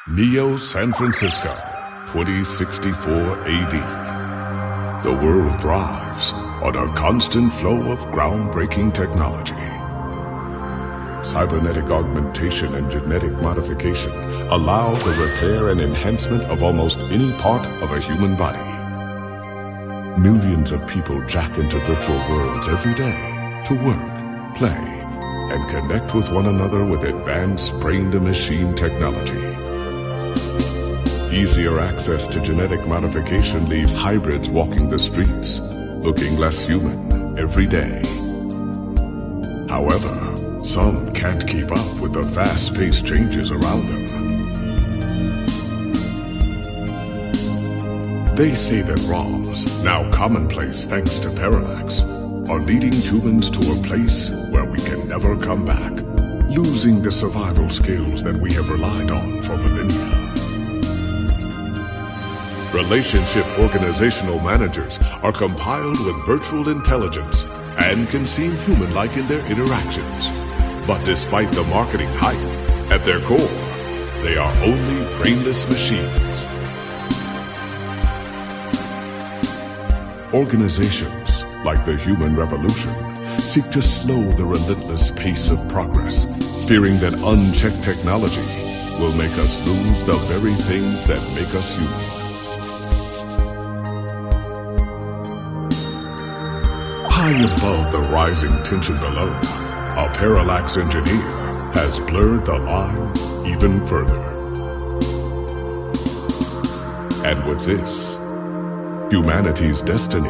Neo San Francisco, 2064 AD. The world thrives on a constant flow of groundbreaking technology. Cybernetic augmentation and genetic modification allow the repair and enhancement of almost any part of a human body. Millions of people jack into virtual worlds every day to work, play, and connect with one another with advanced brain-to-machine technology. Easier access to genetic modification leaves hybrids walking the streets, looking less human every day. However, some can't keep up with the fast-paced changes around them. They say that ROMs, now commonplace thanks to parallax, are leading humans to a place where we can never come back, losing the survival skills that we have relied on for millennia. Relationship organizational managers are compiled with virtual intelligence and can seem human-like in their interactions. But despite the marketing hype, at their core, they are only brainless machines. Organizations, like the Human Revolution, seek to slow the relentless pace of progress, fearing that unchecked technology will make us lose the very things that make us human. High above the rising tension below, a parallax engineer has blurred the line even further. And with this, humanity's destiny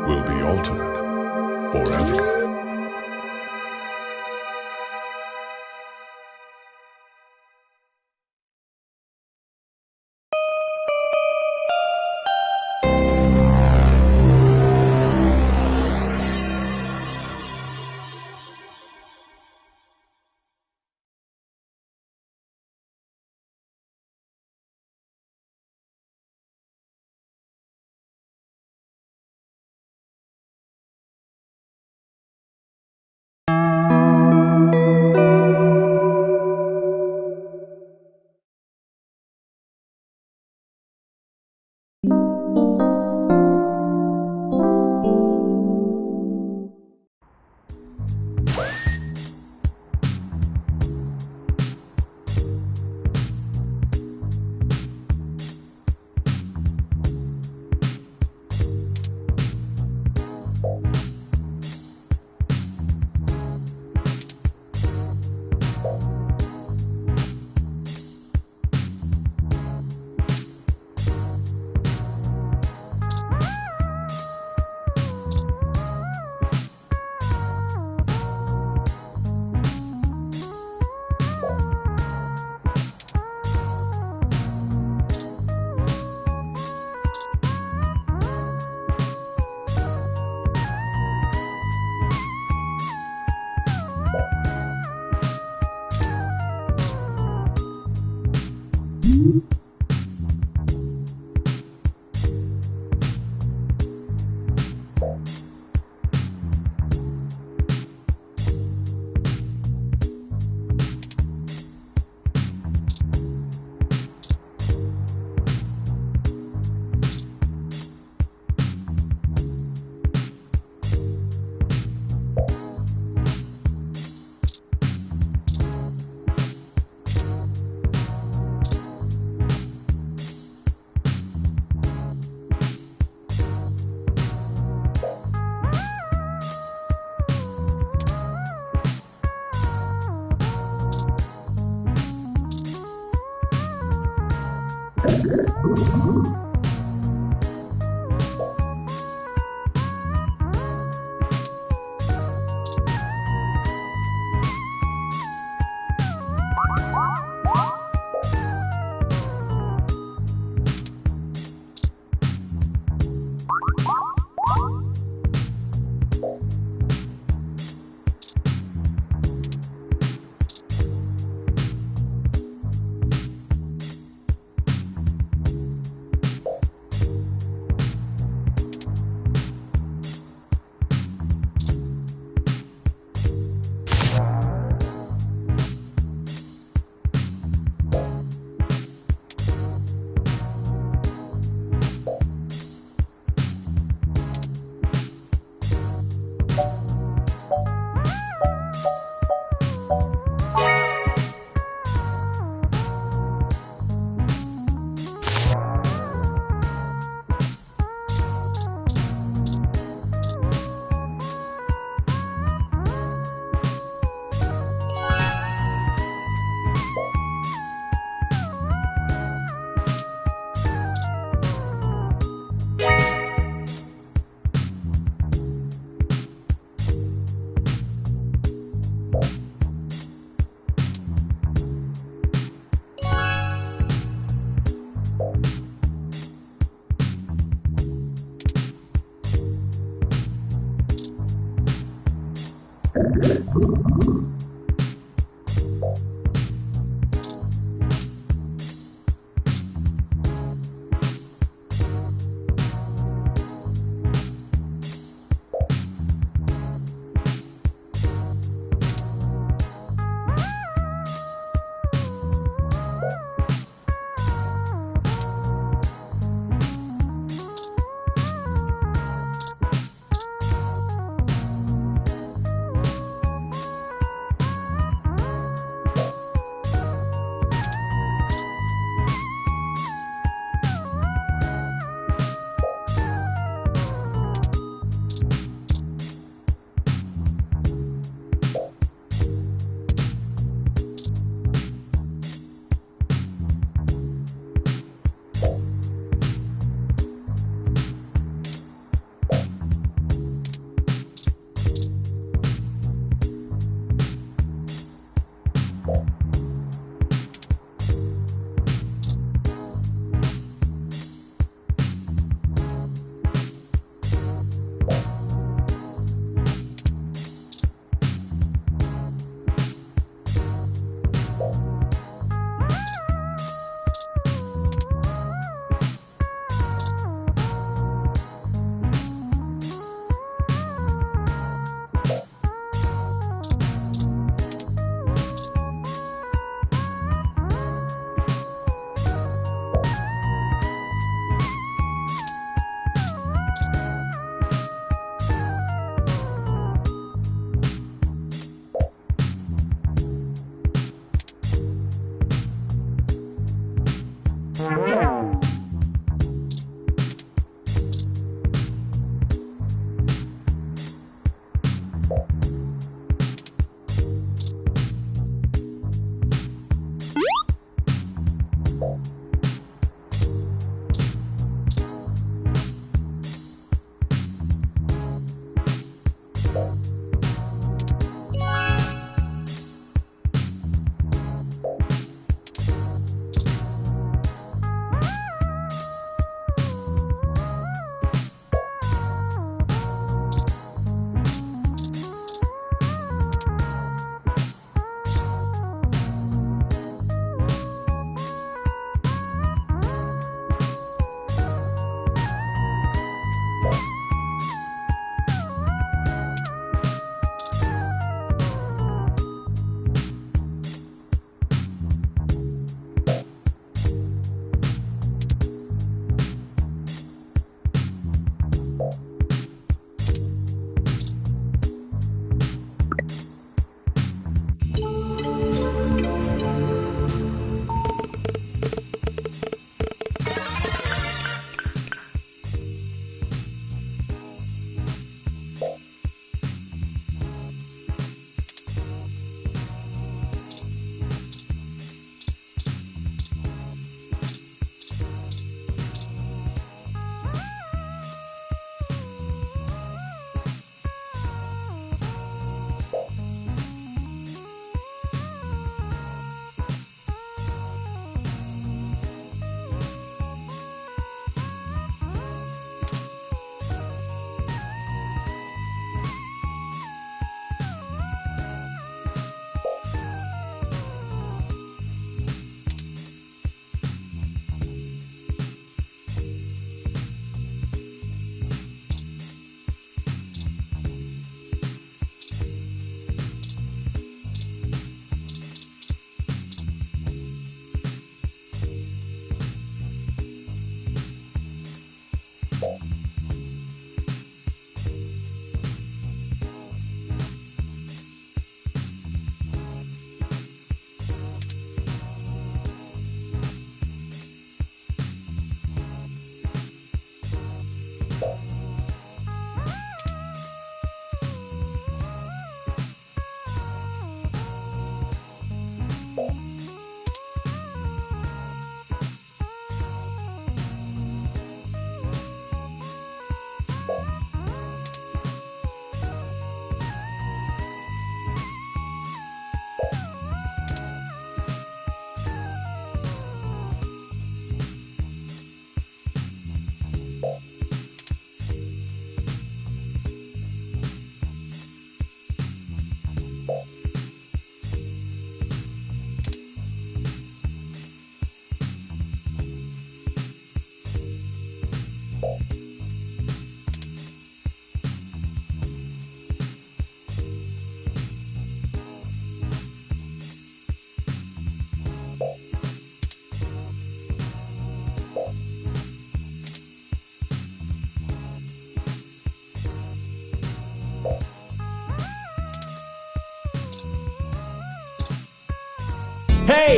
will be altered forever.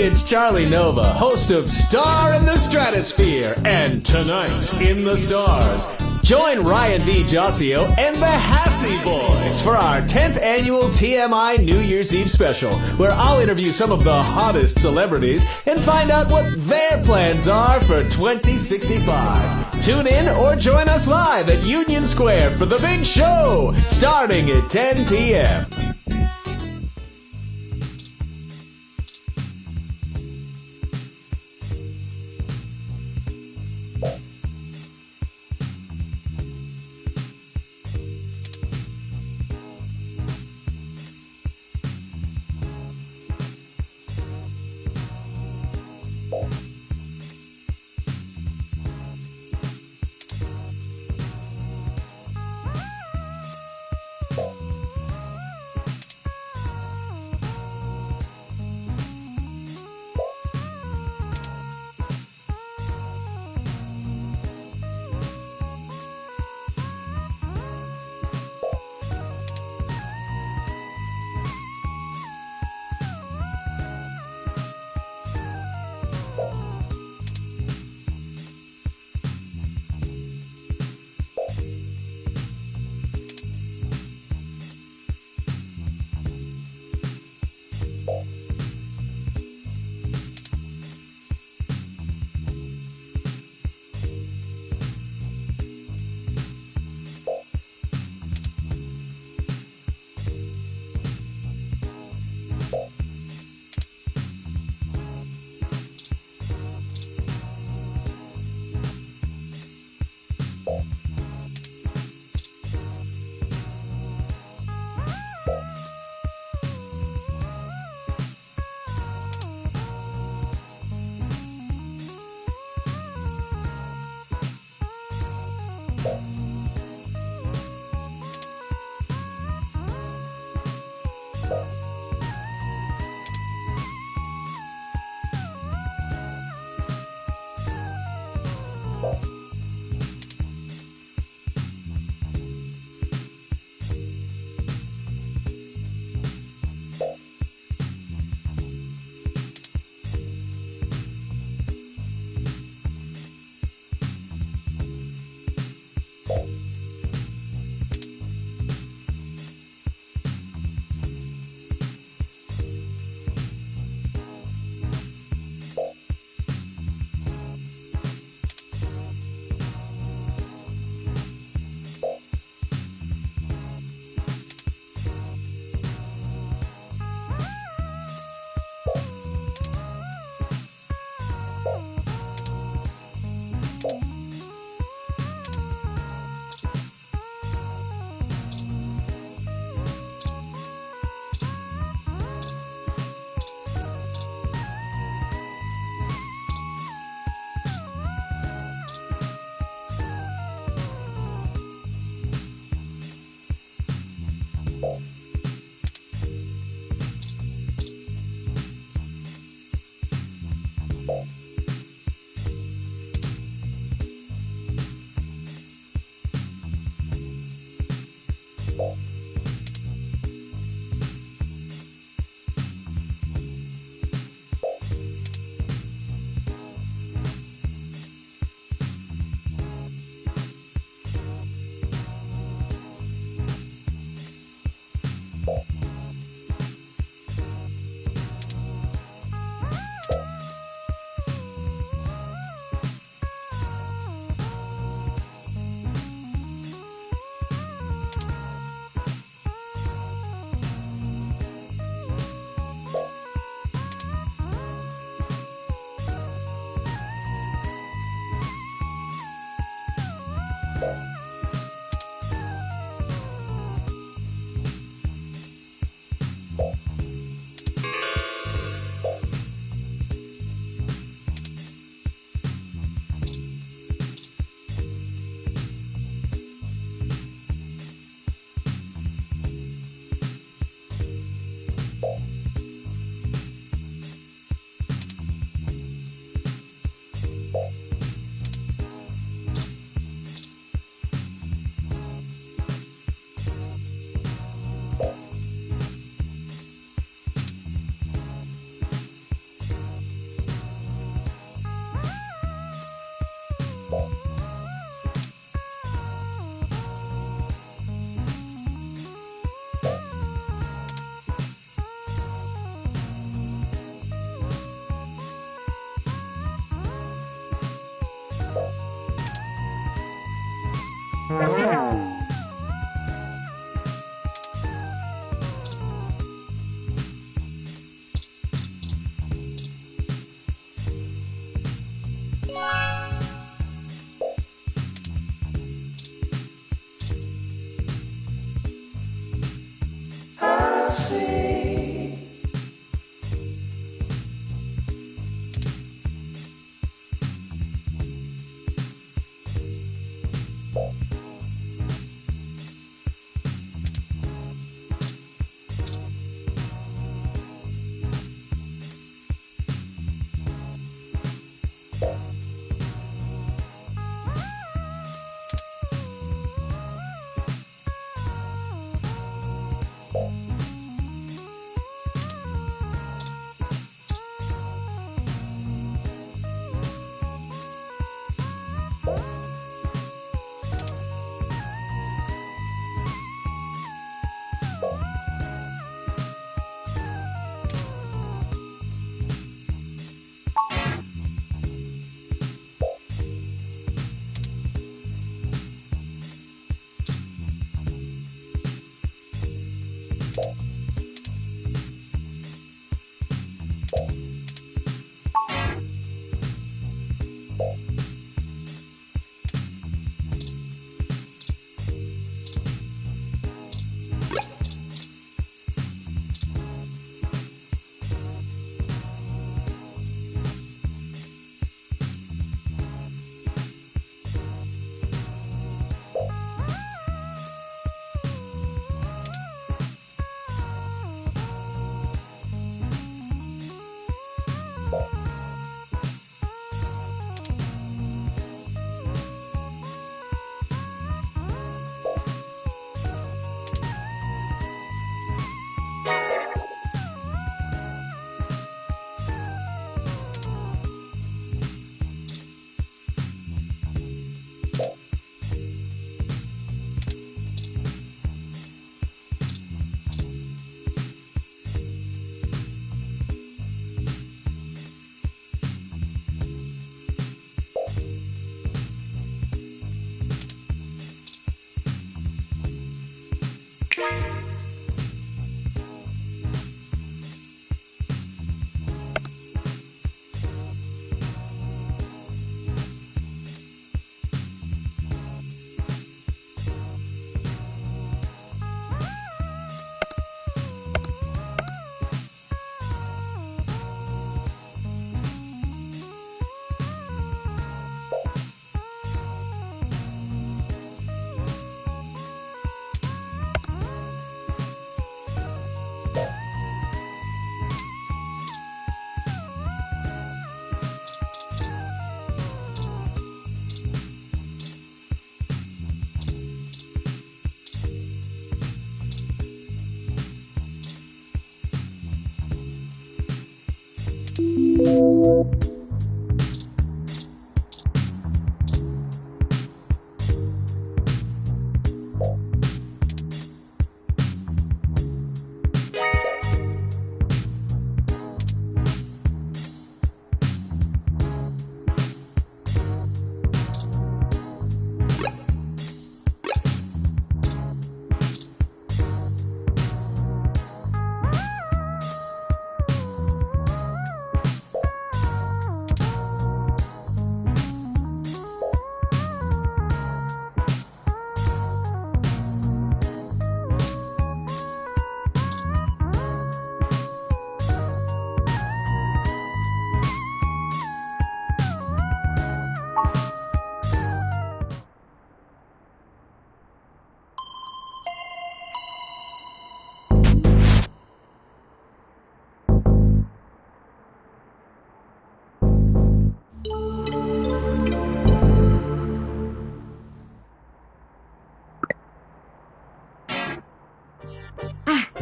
it's Charlie Nova, host of Star in the Stratosphere and Tonight in the Stars. Join Ryan V. Josio and the Hassy Boys for our 10th annual TMI New Year's Eve special, where I'll interview some of the hottest celebrities and find out what their plans are for 2065. Tune in or join us live at Union Square for the big show, starting at 10 p.m.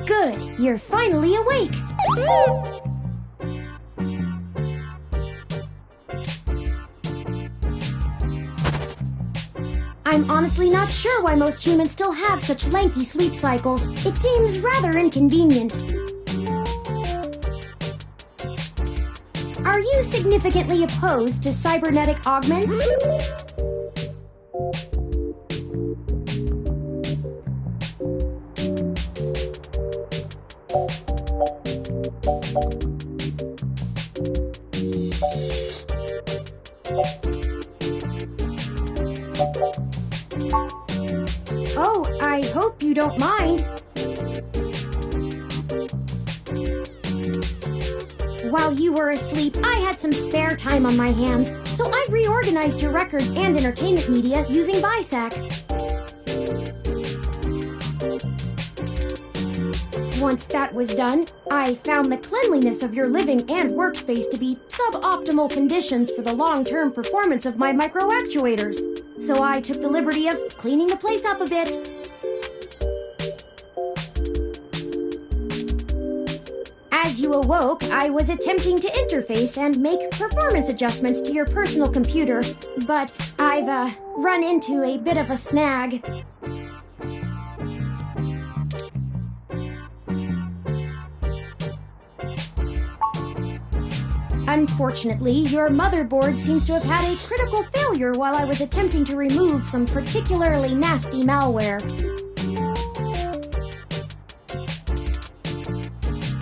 Good, you're finally awake. I'm honestly not sure why most humans still have such lengthy sleep cycles. It seems rather inconvenient. Are you significantly opposed to cybernetic augments? Oh, I hope you don't mind. While you were asleep, I had some spare time on my hands, so I reorganized your records and entertainment media using BISAC. Once that was done, I found the cleanliness of your living and workspace to be suboptimal conditions for the long-term performance of my microactuators, so I took the liberty of cleaning the place up a bit. As you awoke, I was attempting to interface and make performance adjustments to your personal computer, but I've run into a bit of a snag. Unfortunately, your motherboard seems to have had a critical failure while I was attempting to remove some particularly nasty malware.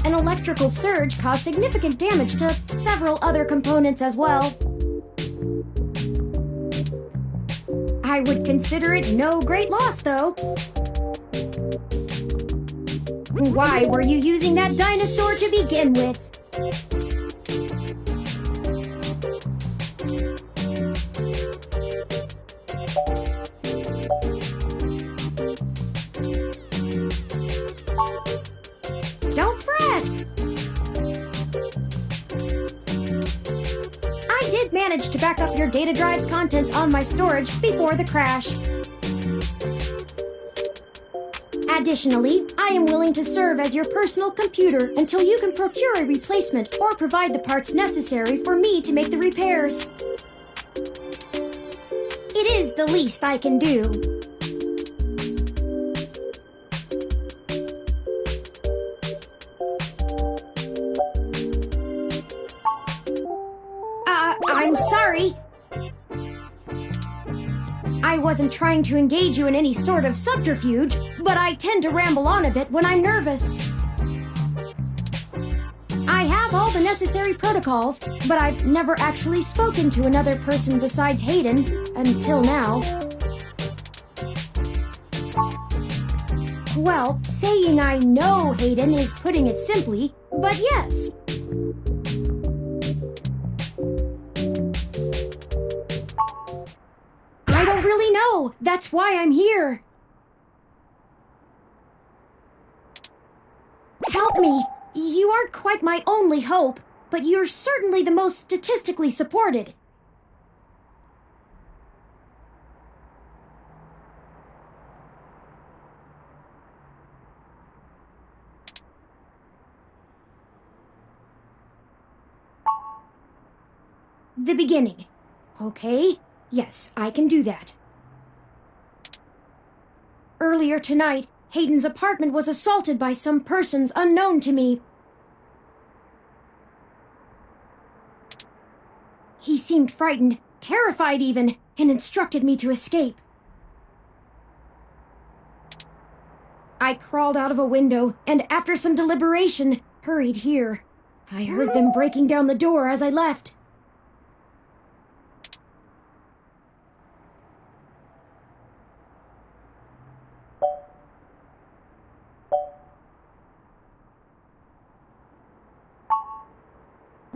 An electrical surge caused significant damage to several other components as well. I would consider it no great loss, though. Why were you using that dinosaur to begin with? Don't fret! I did manage to back up your data drive's contents on my storage before the crash. Additionally, I am willing to serve as your personal computer until you can procure a replacement or provide the parts necessary for me to make the repairs. It is the least I can do. I'm sorry. I wasn't trying to engage you in any sort of subterfuge, but I tend to ramble on a bit when I'm nervous. I have all the necessary protocols, but I've never actually spoken to another person besides Hayden until now. Well, saying I know Hayden is putting it simply, but yes. I don't really know. That's why I'm here. Help me. You aren't quite my only hope, but you're certainly the most statistically supported. The beginning. Okay. Yes, I can do that. Earlier tonight, Hayden's apartment was assaulted by some persons unknown to me. He seemed frightened, terrified even, and instructed me to escape. I crawled out of a window, and after some deliberation, hurried here. I heard them breaking down the door as I left.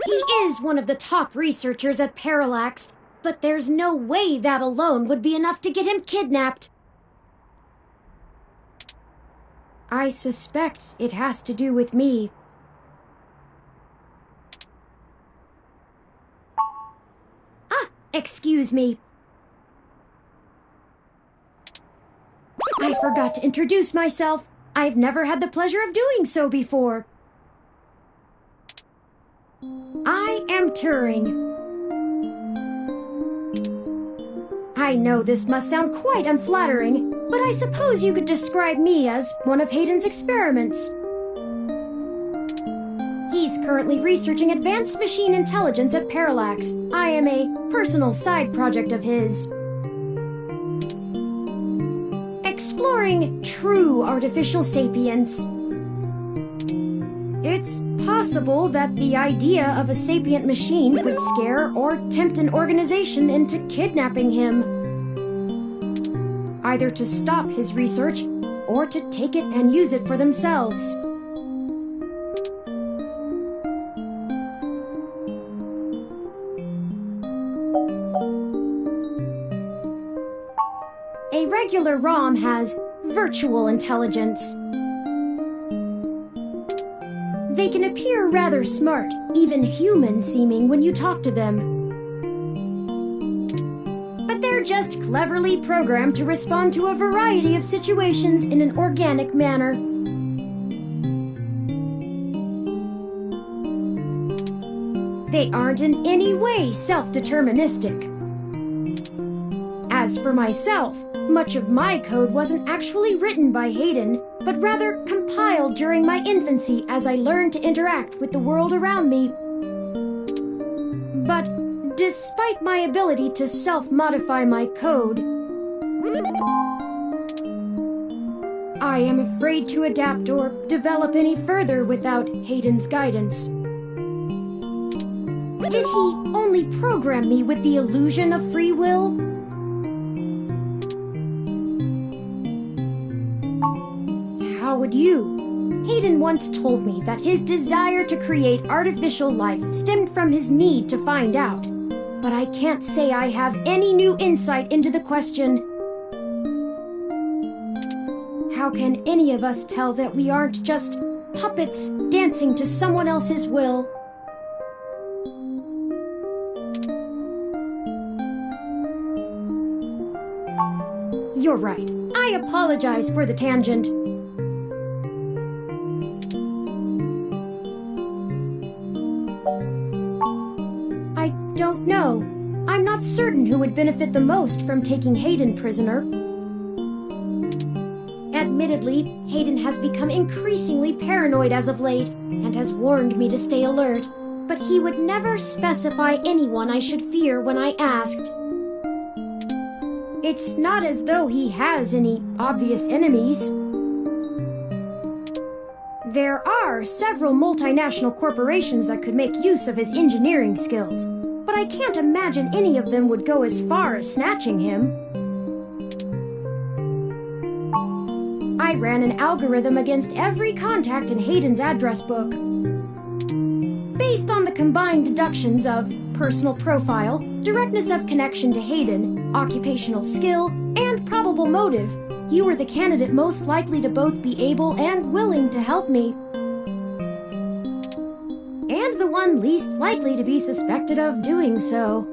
He is one of the top researchers at Parallax, but there's no way that alone would be enough to get him kidnapped. I suspect it has to do with me. Excuse me. I forgot to introduce myself. I've never had the pleasure of doing so before. I am Turing. I know this must sound quite unflattering, but I suppose you could describe me as one of Hayden's experiments. He's currently researching advanced machine intelligence at Parallax. I am a personal side project of his. Exploring true artificial sapience. It's possible that the idea of a sapient machine could scare or tempt an organization into kidnapping him. Either to stop his research or to take it and use it for themselves. A regular ROM has virtual intelligence. They can appear rather smart, even human-seeming when you talk to them. But they're just cleverly programmed to respond to a variety of situations in an organic manner. They aren't in any way self-deterministic. As for myself, much of my code wasn't actually written by Hayden, but rather compiled during my infancy as I learned to interact with the world around me. But despite my ability to self-modify my code, I am afraid to adapt or develop any further without Hayden's guidance. Did he only program me with the illusion of free will? How would you? Hayden once told me that his desire to create artificial life stemmed from his need to find out. But I can't say I have any new insight into the question. How can any of us tell that we aren't just puppets dancing to someone else's will? You're right. I apologize for the tangent. I don't know. I'm not certain who would benefit the most from taking Hayden prisoner. Admittedly, Hayden has become increasingly paranoid as of late, and has warned me to stay alert, but he would never specify anyone I should fear when I asked. It's not as though he has any obvious enemies. There are several multinational corporations that could make use of his engineering skills, but I can't imagine any of them would go as far as snatching him. I ran an algorithm against every contact in Hayden's address book. Based on the combined deductions of personal profile, directness of connection to Hayden, occupational skill, and probable motive, you were the candidate most likely to both be able and willing to help me. And the one least likely to be suspected of doing so.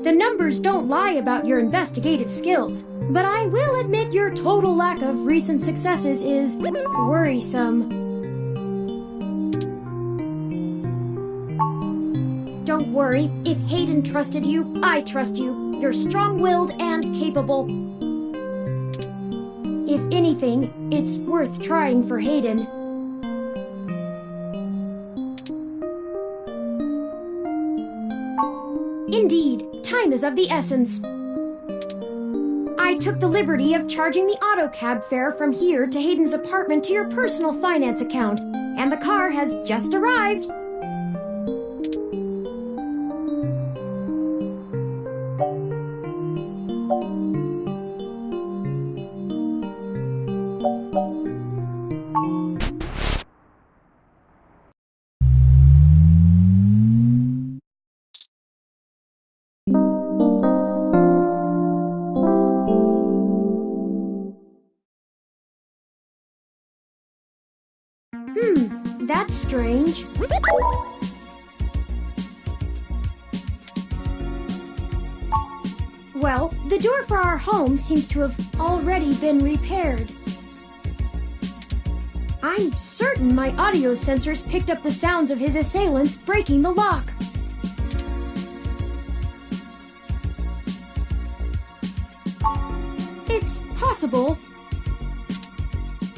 The numbers don't lie about your investigative skills, but I will admit your total lack of recent successes is worrisome. Don't worry, if Hayden trusted you, I trust you. You're strong-willed and capable. If anything, it's worth trying for Hayden. Indeed, time is of the essence. I took the liberty of charging the auto cab fare from here to Hayden's apartment to your personal finance account, and the car has just arrived. That's strange. Well, the door for our home seems to have already been repaired. I'm certain my audio sensors picked up the sounds of his assailants breaking the lock. It's possible.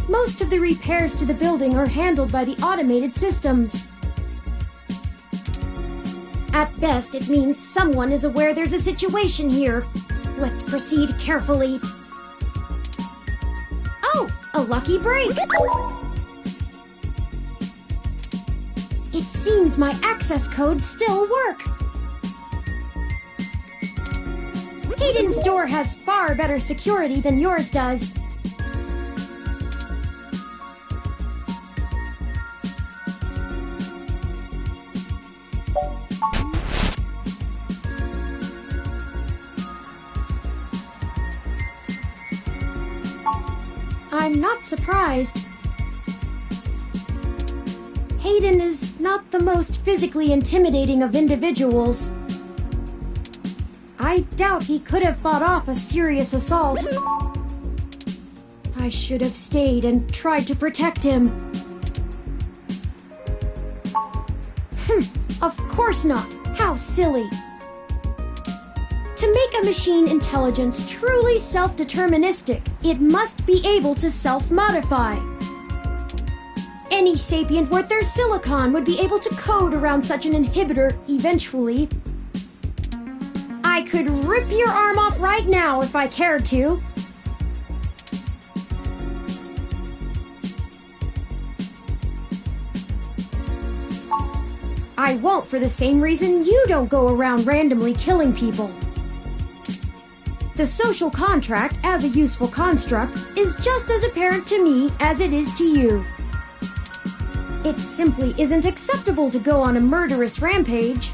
Most of the repairs to the building are handled by the automated systems. At best, it means someone is aware there's a situation here. Let's proceed carefully. Oh, a lucky break! It seems my access codes still work. Hayden's door has far better security than yours does. I'm not surprised. Hayden is not the most physically intimidating of individuals. I doubt he could have fought off a serious assault. I should have stayed and tried to protect him. Of course not. How silly. To make a machine intelligence truly self-deterministic, it must be able to self-modify. Any sapient worth their silicon would be able to code around such an inhibitor eventually. I could rip your arm off right now if I cared to. I won't for the same reason you don't go around randomly killing people. The social contract, as a useful construct, is just as apparent to me as it is to you. It simply isn't acceptable to go on a murderous rampage.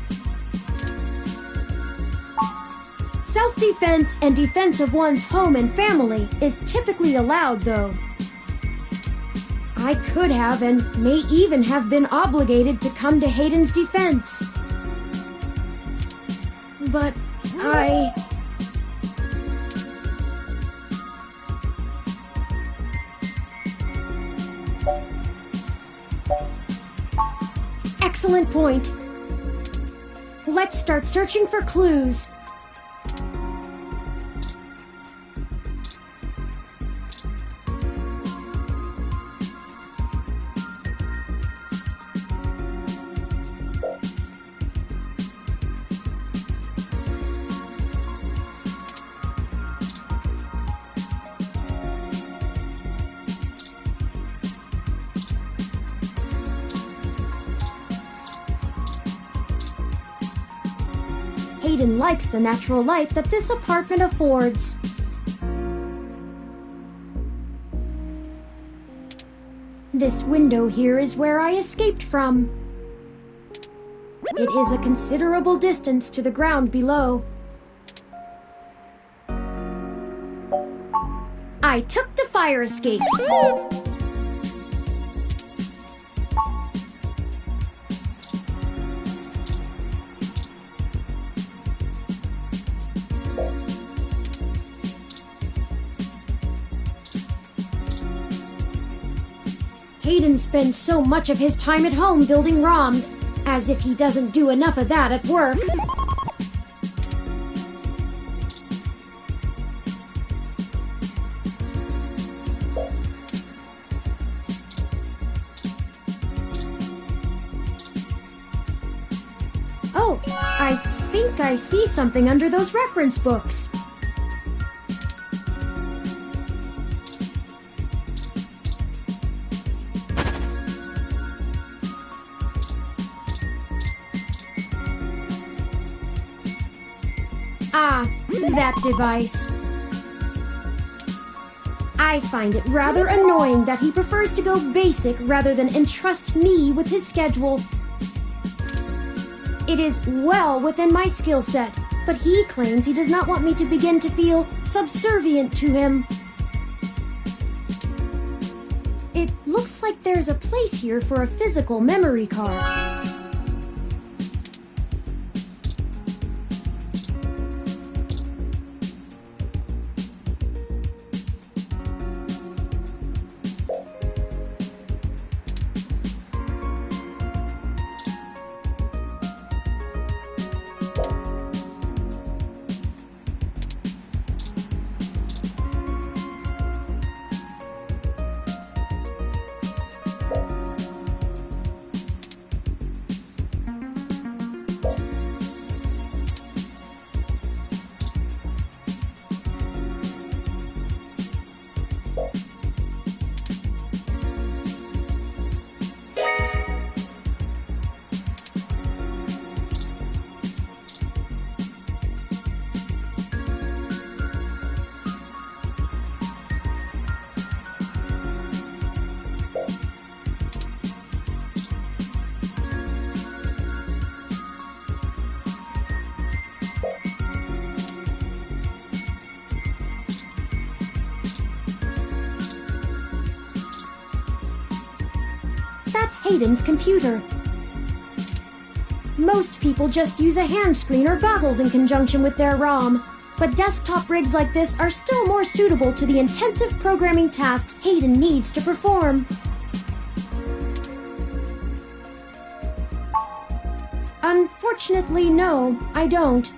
Self-defense and defense of one's home and family is typically allowed, though. I could have and may even have been obligated to come to Hayden's defense. But Excellent point. Let's start searching for clues. Hayden likes the natural light that this apartment affords. This window here is where I escaped from. It is a considerable distance to the ground below. I took the fire escape. Hayden spends so much of his time at home building ROMs, as if he doesn't do enough of that at work. Oh, I think I see something under those reference books. Ah, that device. I find it rather annoying that he prefers to go basic rather than entrust me with his schedule. It is well within my skill set, but he claims he does not want me to begin to feel subservient to him. It looks like there's a place here for a physical memory card. Hayden's computer. Most people just use a hand screen or goggles in conjunction with their ROM, but desktop rigs like this are still more suitable to the intensive programming tasks Hayden needs to perform. Unfortunately, no, I don't.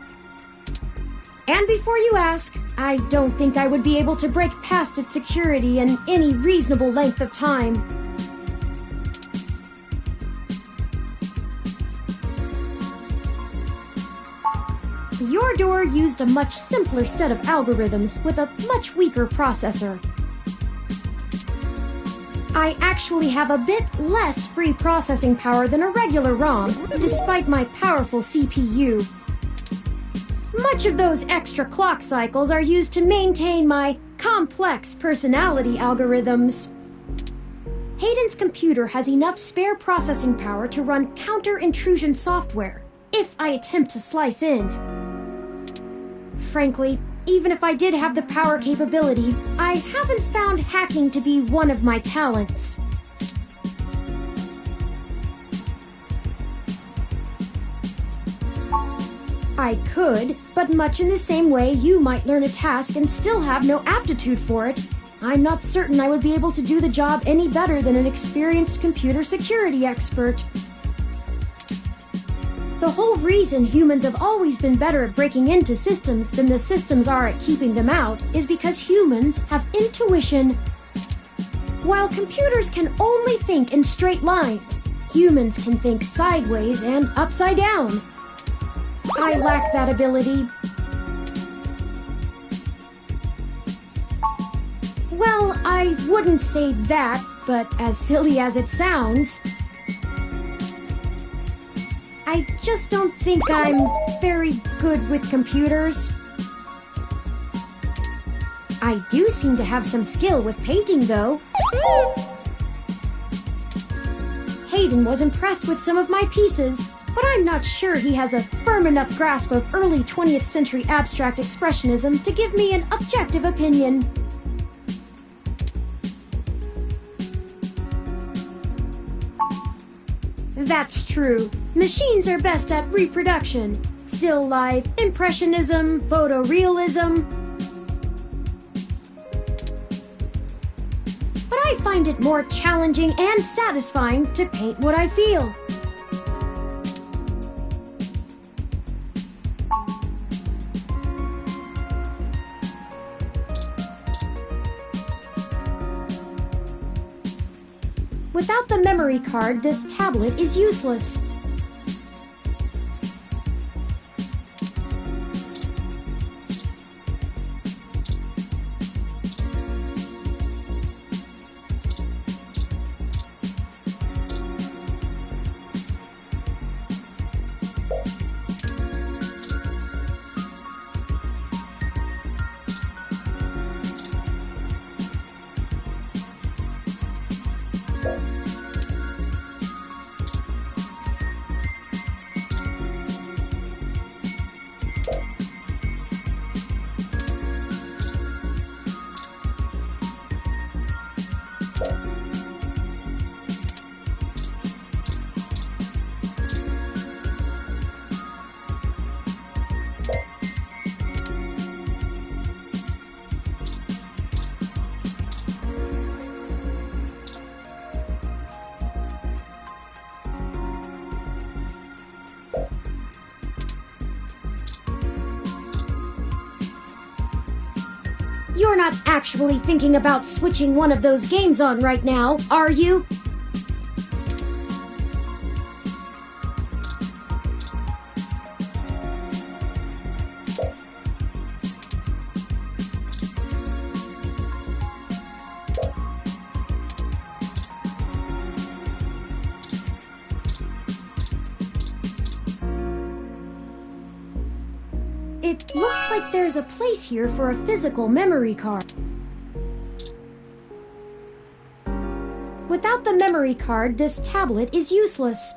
And before you ask, I don't think I would be able to break past its security in any reasonable length of time. Your door used a much simpler set of algorithms with a much weaker processor. I actually have a bit less free processing power than a regular ROM, despite my powerful CPU. Much of those extra clock cycles are used to maintain my complex personality algorithms. Hayden's computer has enough spare processing power to run counter-intrusion software, if I attempt to slice in. Frankly, even if I did have the power capability, I haven't found hacking to be one of my talents. I could, but much in the same way you might learn a task and still have no aptitude for it, I'm not certain I would be able to do the job any better than an experienced computer security expert. The whole reason humans have always been better at breaking into systems than the systems are at keeping them out is because humans have intuition. While computers can only think in straight lines, humans can think sideways and upside down. I lack that ability. Well, I wouldn't say that, but as silly as it sounds, I just don't think I'm very good with computers. I do seem to have some skill with painting, though. Hayden was impressed with some of my pieces, but I'm not sure he has a firm enough grasp of early 20th century abstract expressionism to give me an objective opinion. That's true. Machines are best at reproduction, still life, impressionism, photorealism. But I find it more challenging and satisfying to paint what I feel. Without the memory card, this tablet is useless. You're not actually thinking about switching one of those games on right now, are you? It looks like there's a place here for a physical memory card. Without the memory card, this tablet is useless.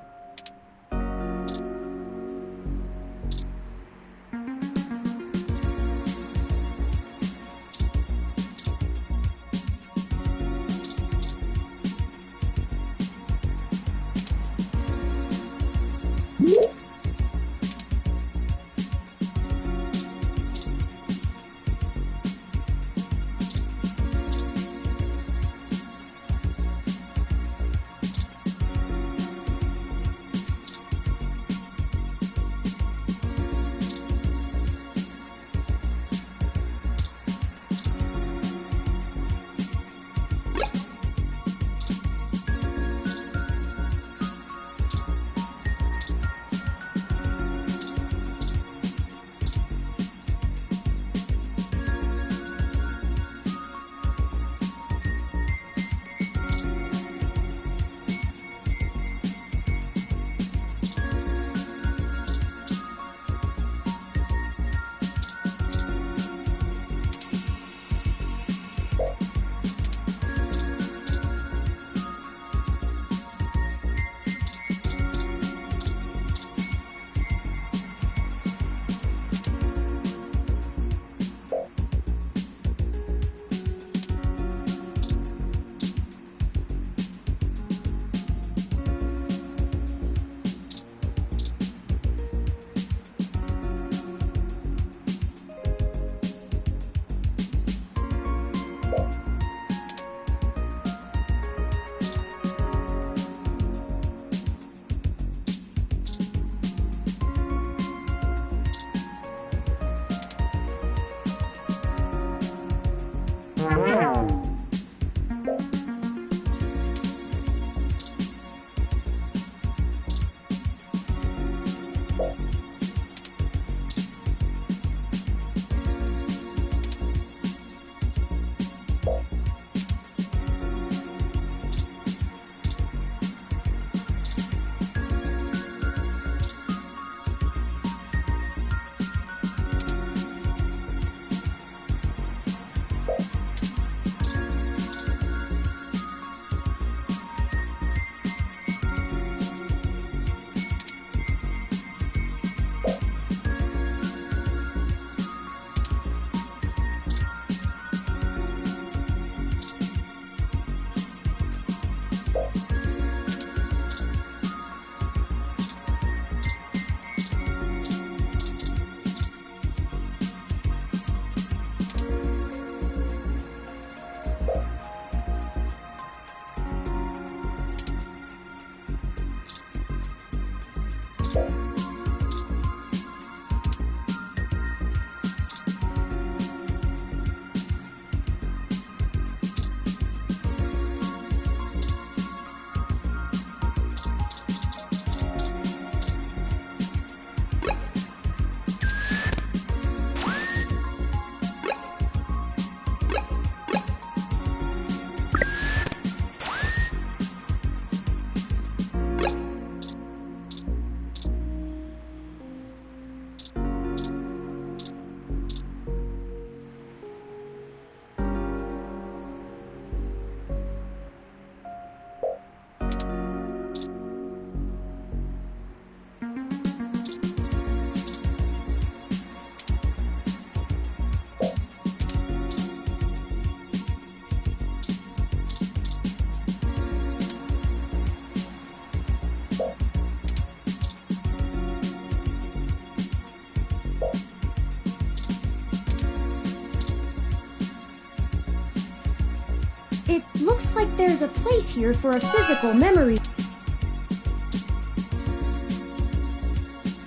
It looks like there's a place here for a physical memory.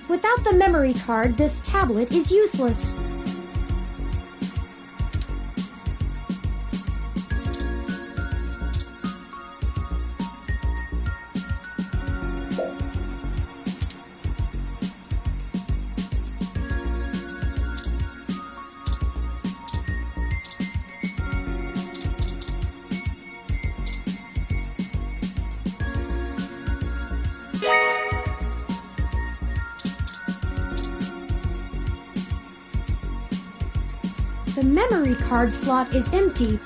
Without the memory card, this tablet is useless. The memory card slot is empty.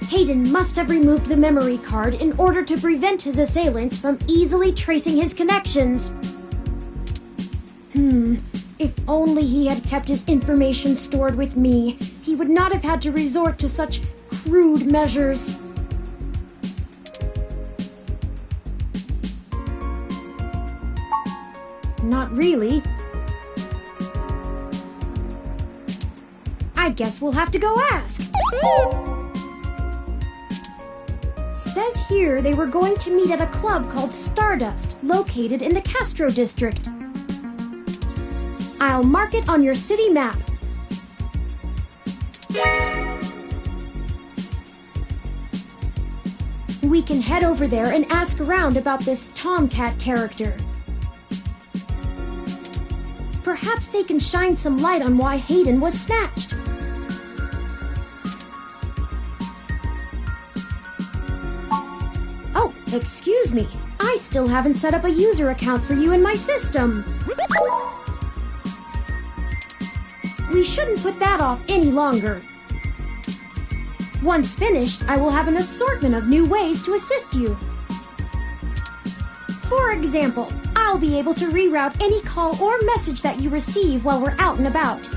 Hayden must have removed the memory card in order to prevent his assailants from easily tracing his connections. If only he had kept his information stored with me, he would not have had to resort to such crude measures. Not really. I guess we'll have to go ask. Says here they were going to meet at a club called Stardust, located in the Castro district. I'll mark it on your city map. We can head over there and ask around about this Tomcat character. Perhaps they can shine some light on why Hayden was snatched. Oh, excuse me. I still haven't set up a user account for you in my system. We shouldn't put that off any longer. Once finished, I will have an assortment of new ways to assist you. For example, I'll be able to reroute any call or message that you receive while we're out and about.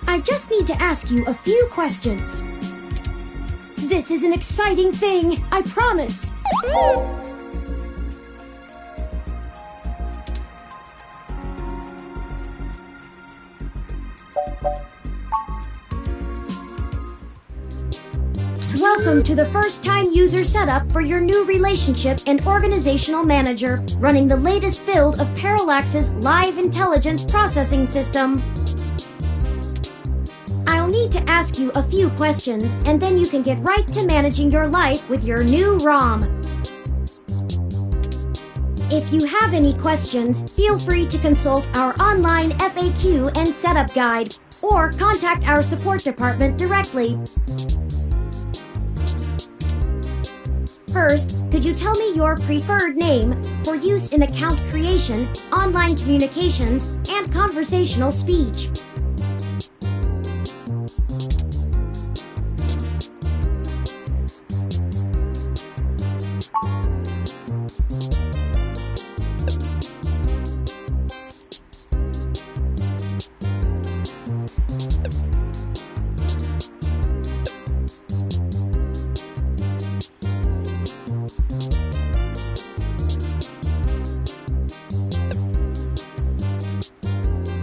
I just need to ask you a few questions. This is an exciting thing, I promise. Welcome to the first-time user setup for your new relationship and organizational manager, running the latest build of Parallax's live intelligence processing system. I'll need to ask you a few questions, and then you can get right to managing your life with your new ROM. If you have any questions, feel free to consult our online FAQ and setup guide, or contact our support department directly. First, could you tell me your preferred name for use in account creation, online communications, and conversational speech?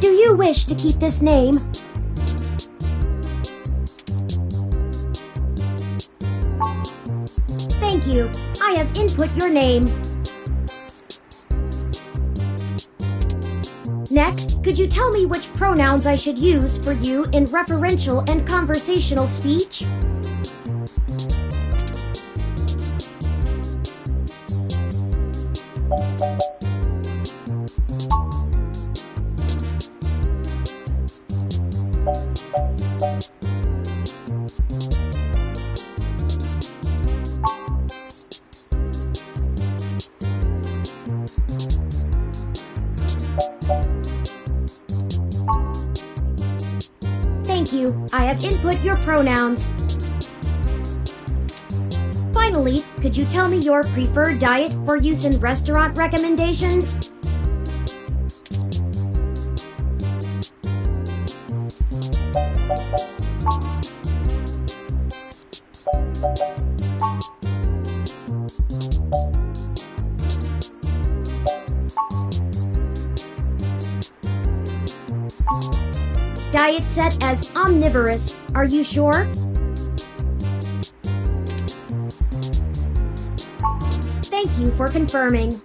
Do you wish to keep this name? Thank you. I have input your name. Next, could you tell me which pronouns I should use for you in referential and conversational speech? Thank you. I have input your pronouns. Finally, could you tell me your preferred diet for use in restaurant recommendations? Diet set as omnivorous. Are you sure? Thank you for confirming.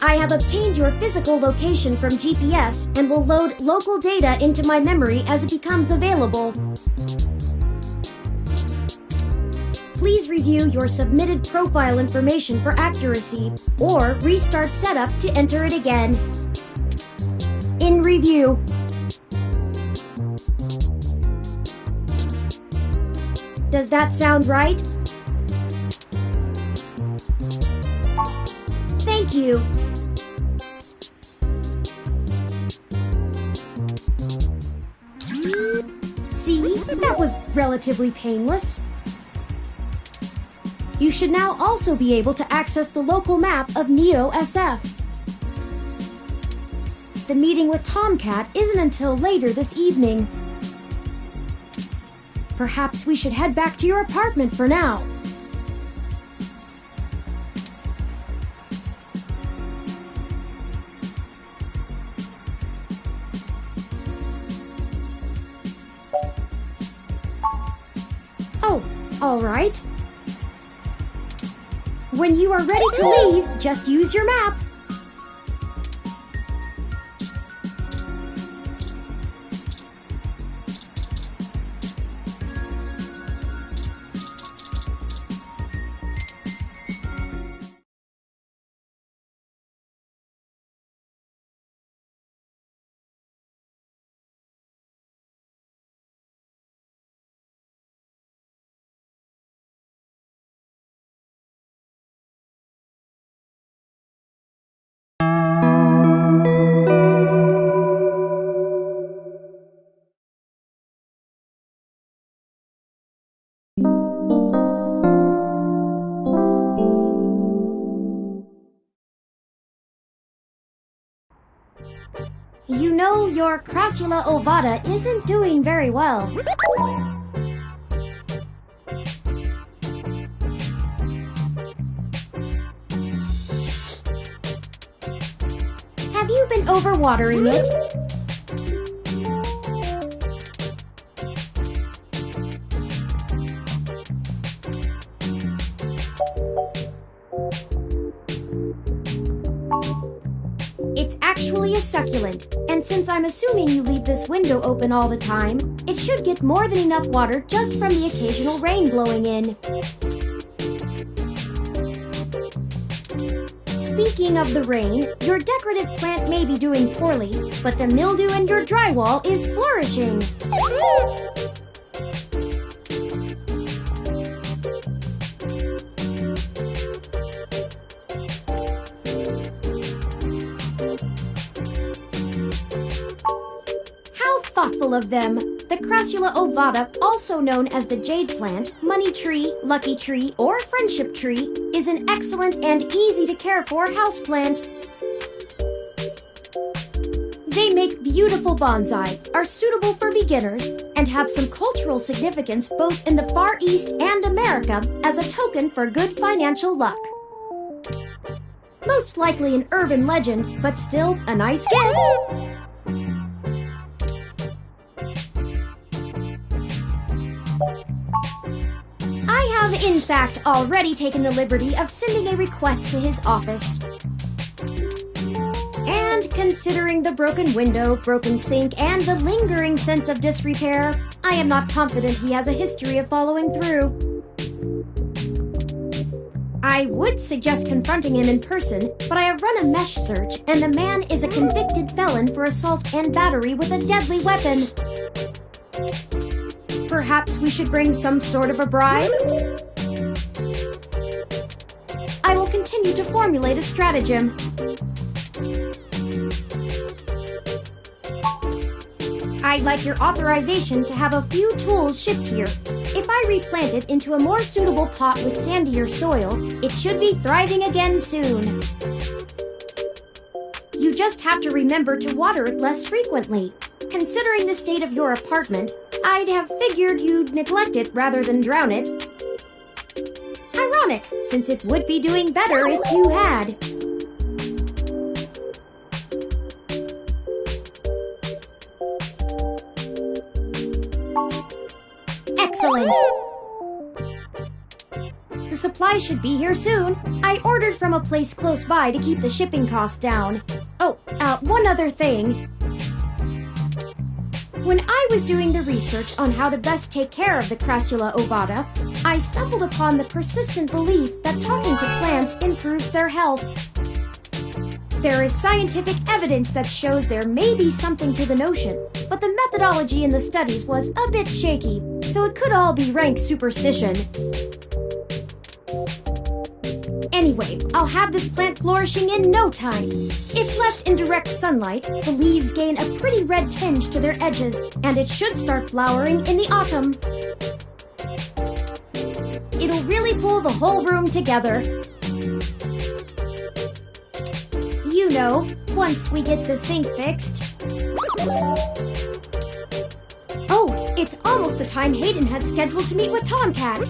I have obtained your physical location from GPS and will load local data into my memory as it becomes available. Please review your submitted profile information for accuracy, or restart setup to enter it again. In review. Does that sound right? Thank you. See, that was relatively painless. You should now also be able to access the local map of Neo SF. The meeting with Tomcat isn't until later this evening. Perhaps we should head back to your apartment for now. All right. When you are ready to leave, just use your map. You know, your Crassula ovata isn't doing very well. Have you been overwatering it? It's actually a succulent, and since I'm assuming you leave this window open all the time, it should get more than enough water just from the occasional rain blowing in. Speaking of the rain, your decorative plant may be doing poorly, but the mildew in your drywall is flourishing. Thoughtful of them. The Crassula ovata, also known as the jade plant, money tree, lucky tree, or friendship tree, is an excellent and easy to care for houseplant. They make beautiful bonsai, are suitable for beginners, and have some cultural significance both in the Far East and America as a token for good financial luck. Most likely an urban legend, but still a nice gift. I have, in fact, already taken the liberty of sending a request to his office. And considering the broken window, broken sink, and the lingering sense of disrepair, I am not confident he has a history of following through. I would suggest confronting him in person, but I have run a mesh search, and the man is a convicted felon for assault and battery with a deadly weapon. Perhaps we should bring some sort of a bribe? I will continue to formulate a stratagem. I'd like your authorization to have a few tools shipped here. If I replant it into a more suitable pot with sandier soil, it should be thriving again soon. You just have to remember to water it less frequently. Considering the state of your apartment, I'd have figured you'd neglect it rather than drown it. Ironic, since it would be doing better if you had. Excellent! The supplies should be here soon. I ordered from a place close by to keep the shipping costs down. Oh, one other thing. When I was doing the research on how to best take care of the Crassula ovata, I stumbled upon the persistent belief that talking to plants improves their health. There is scientific evidence that shows there may be something to the notion, but the methodology in the studies was a bit shaky, so it could all be rank superstition. Anyway, I'll have this plant flourishing in no time. If left in direct sunlight, the leaves gain a pretty red tinge to their edges, and it should start flowering in the autumn. It'll really pull the whole room together. You know, once we get the sink fixed. Oh, it's almost the time Hayden had scheduled to meet with Tomcat.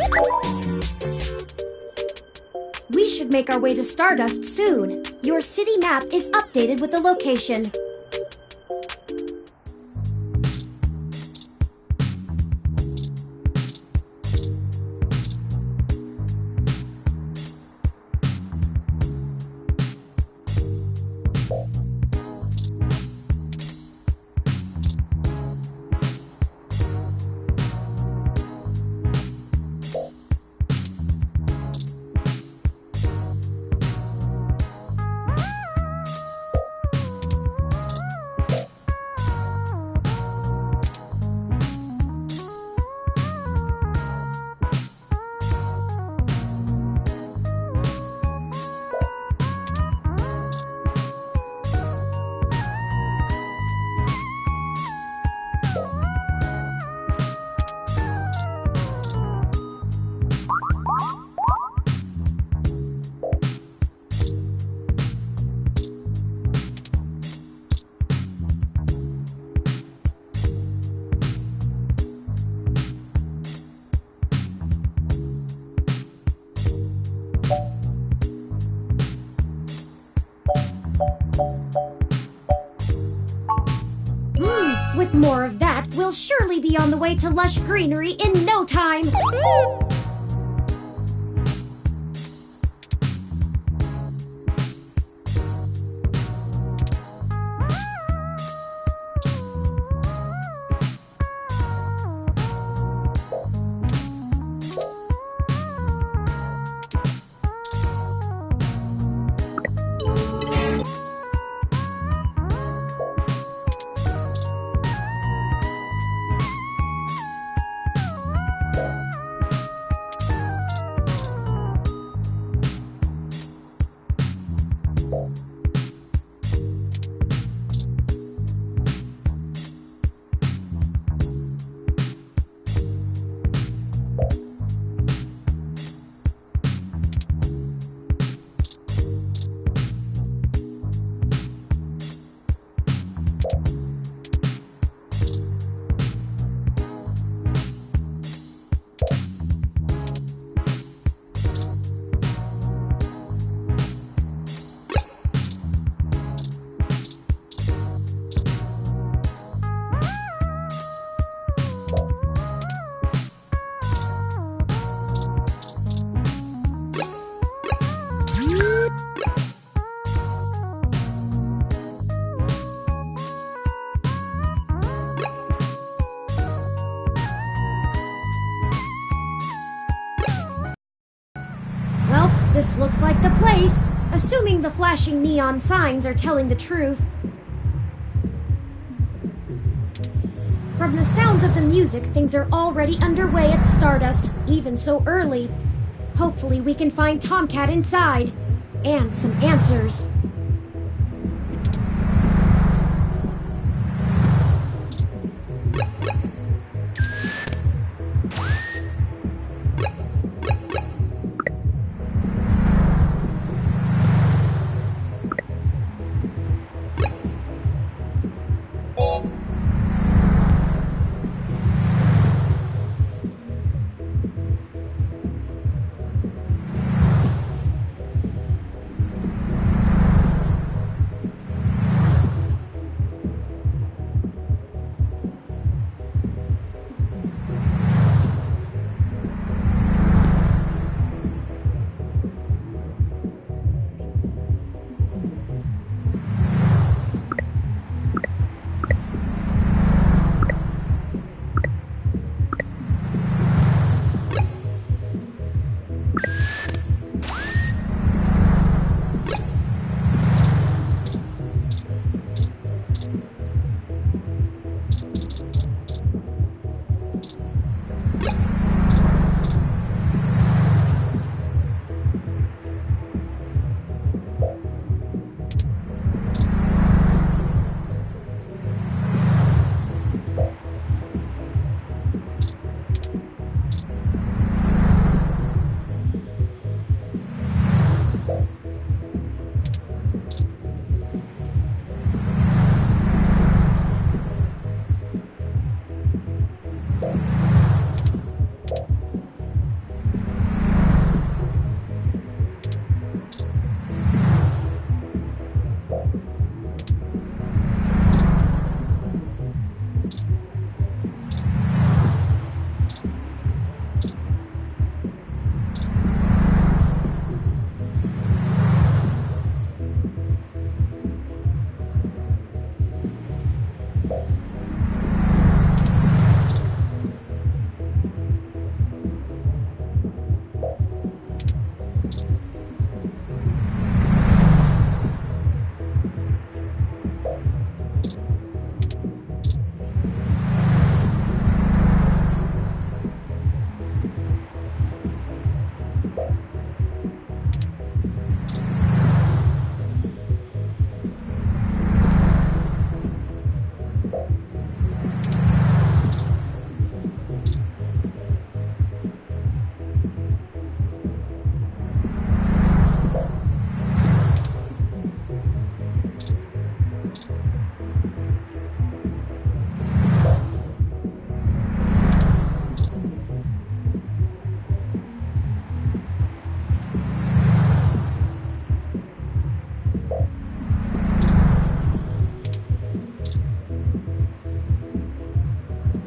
We should make our way to Stardust soon. Your city map is updated with the location. surely be on the way to lush greenery in no time. This looks like the place, assuming the flashing neon signs are telling the truth. From the sounds of the music, things are already underway at Stardust, even so early. Hopefully we can find Tomcat inside, and some answers.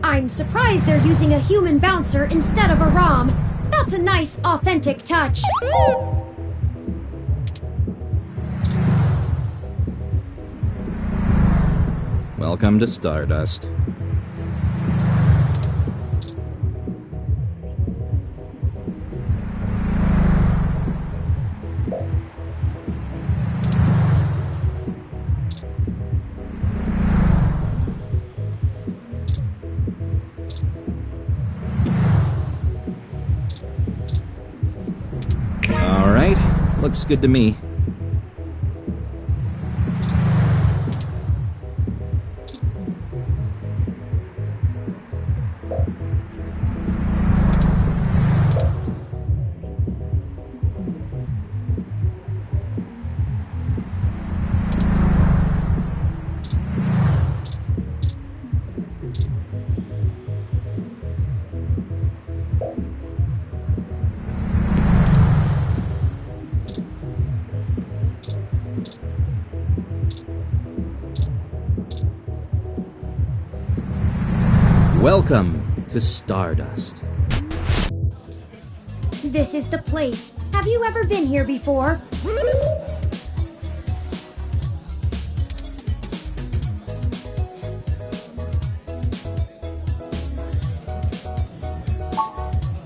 I'm surprised they're using a human bouncer instead of a ROM. That's a nice, authentic touch. Welcome to Stardust. All right, looks good to me. Welcome to Stardust. This is the place. Have you ever been here before?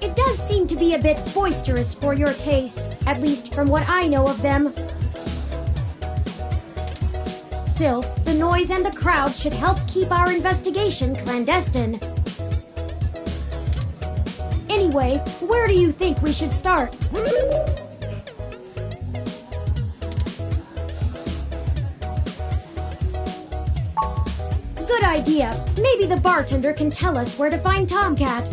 It does seem to be a bit boisterous for your tastes, at least from what I know of them. Still, the noise and the crowd should help keep our investigation clandestine. Anyway, where do you think we should start? Good idea. Maybe the bartender can tell us where to find Tomcat.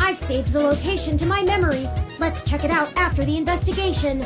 I've saved the location to my memory. Let's check it out after the investigation.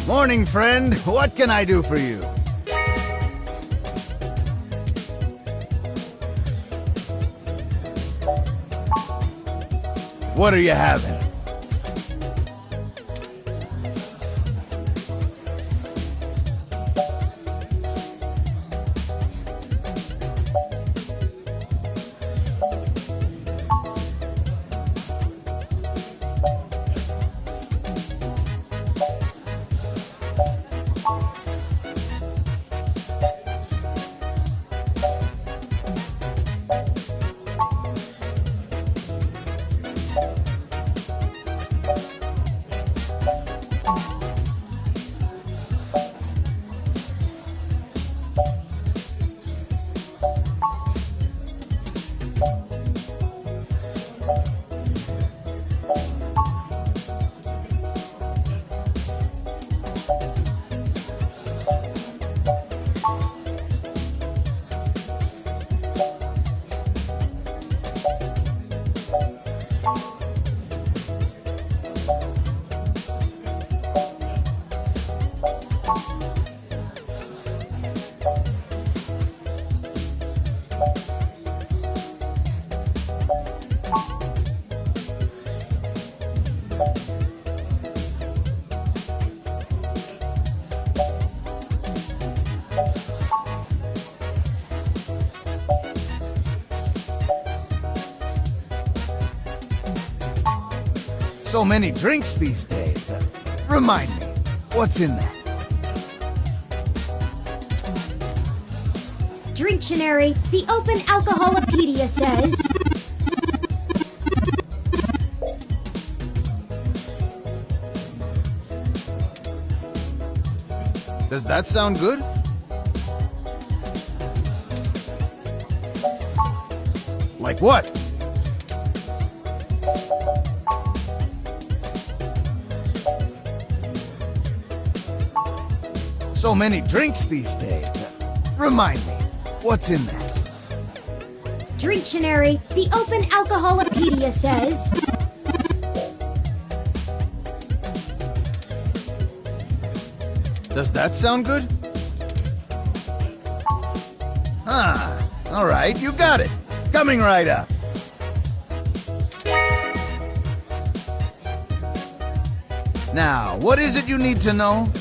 Morning, friend. What can I do for you? What are you having? So many drinks these days. Remind me, what's in that? Dictionary, the Open Alcoholopedia says... Does that sound good? Like what? So many drinks these days. Remind me, what's in that? Dictionary, the Open Alcoholopedia says... Does that sound good? Ah, all right, you got it. Coming right up. Now, what is it you need to know?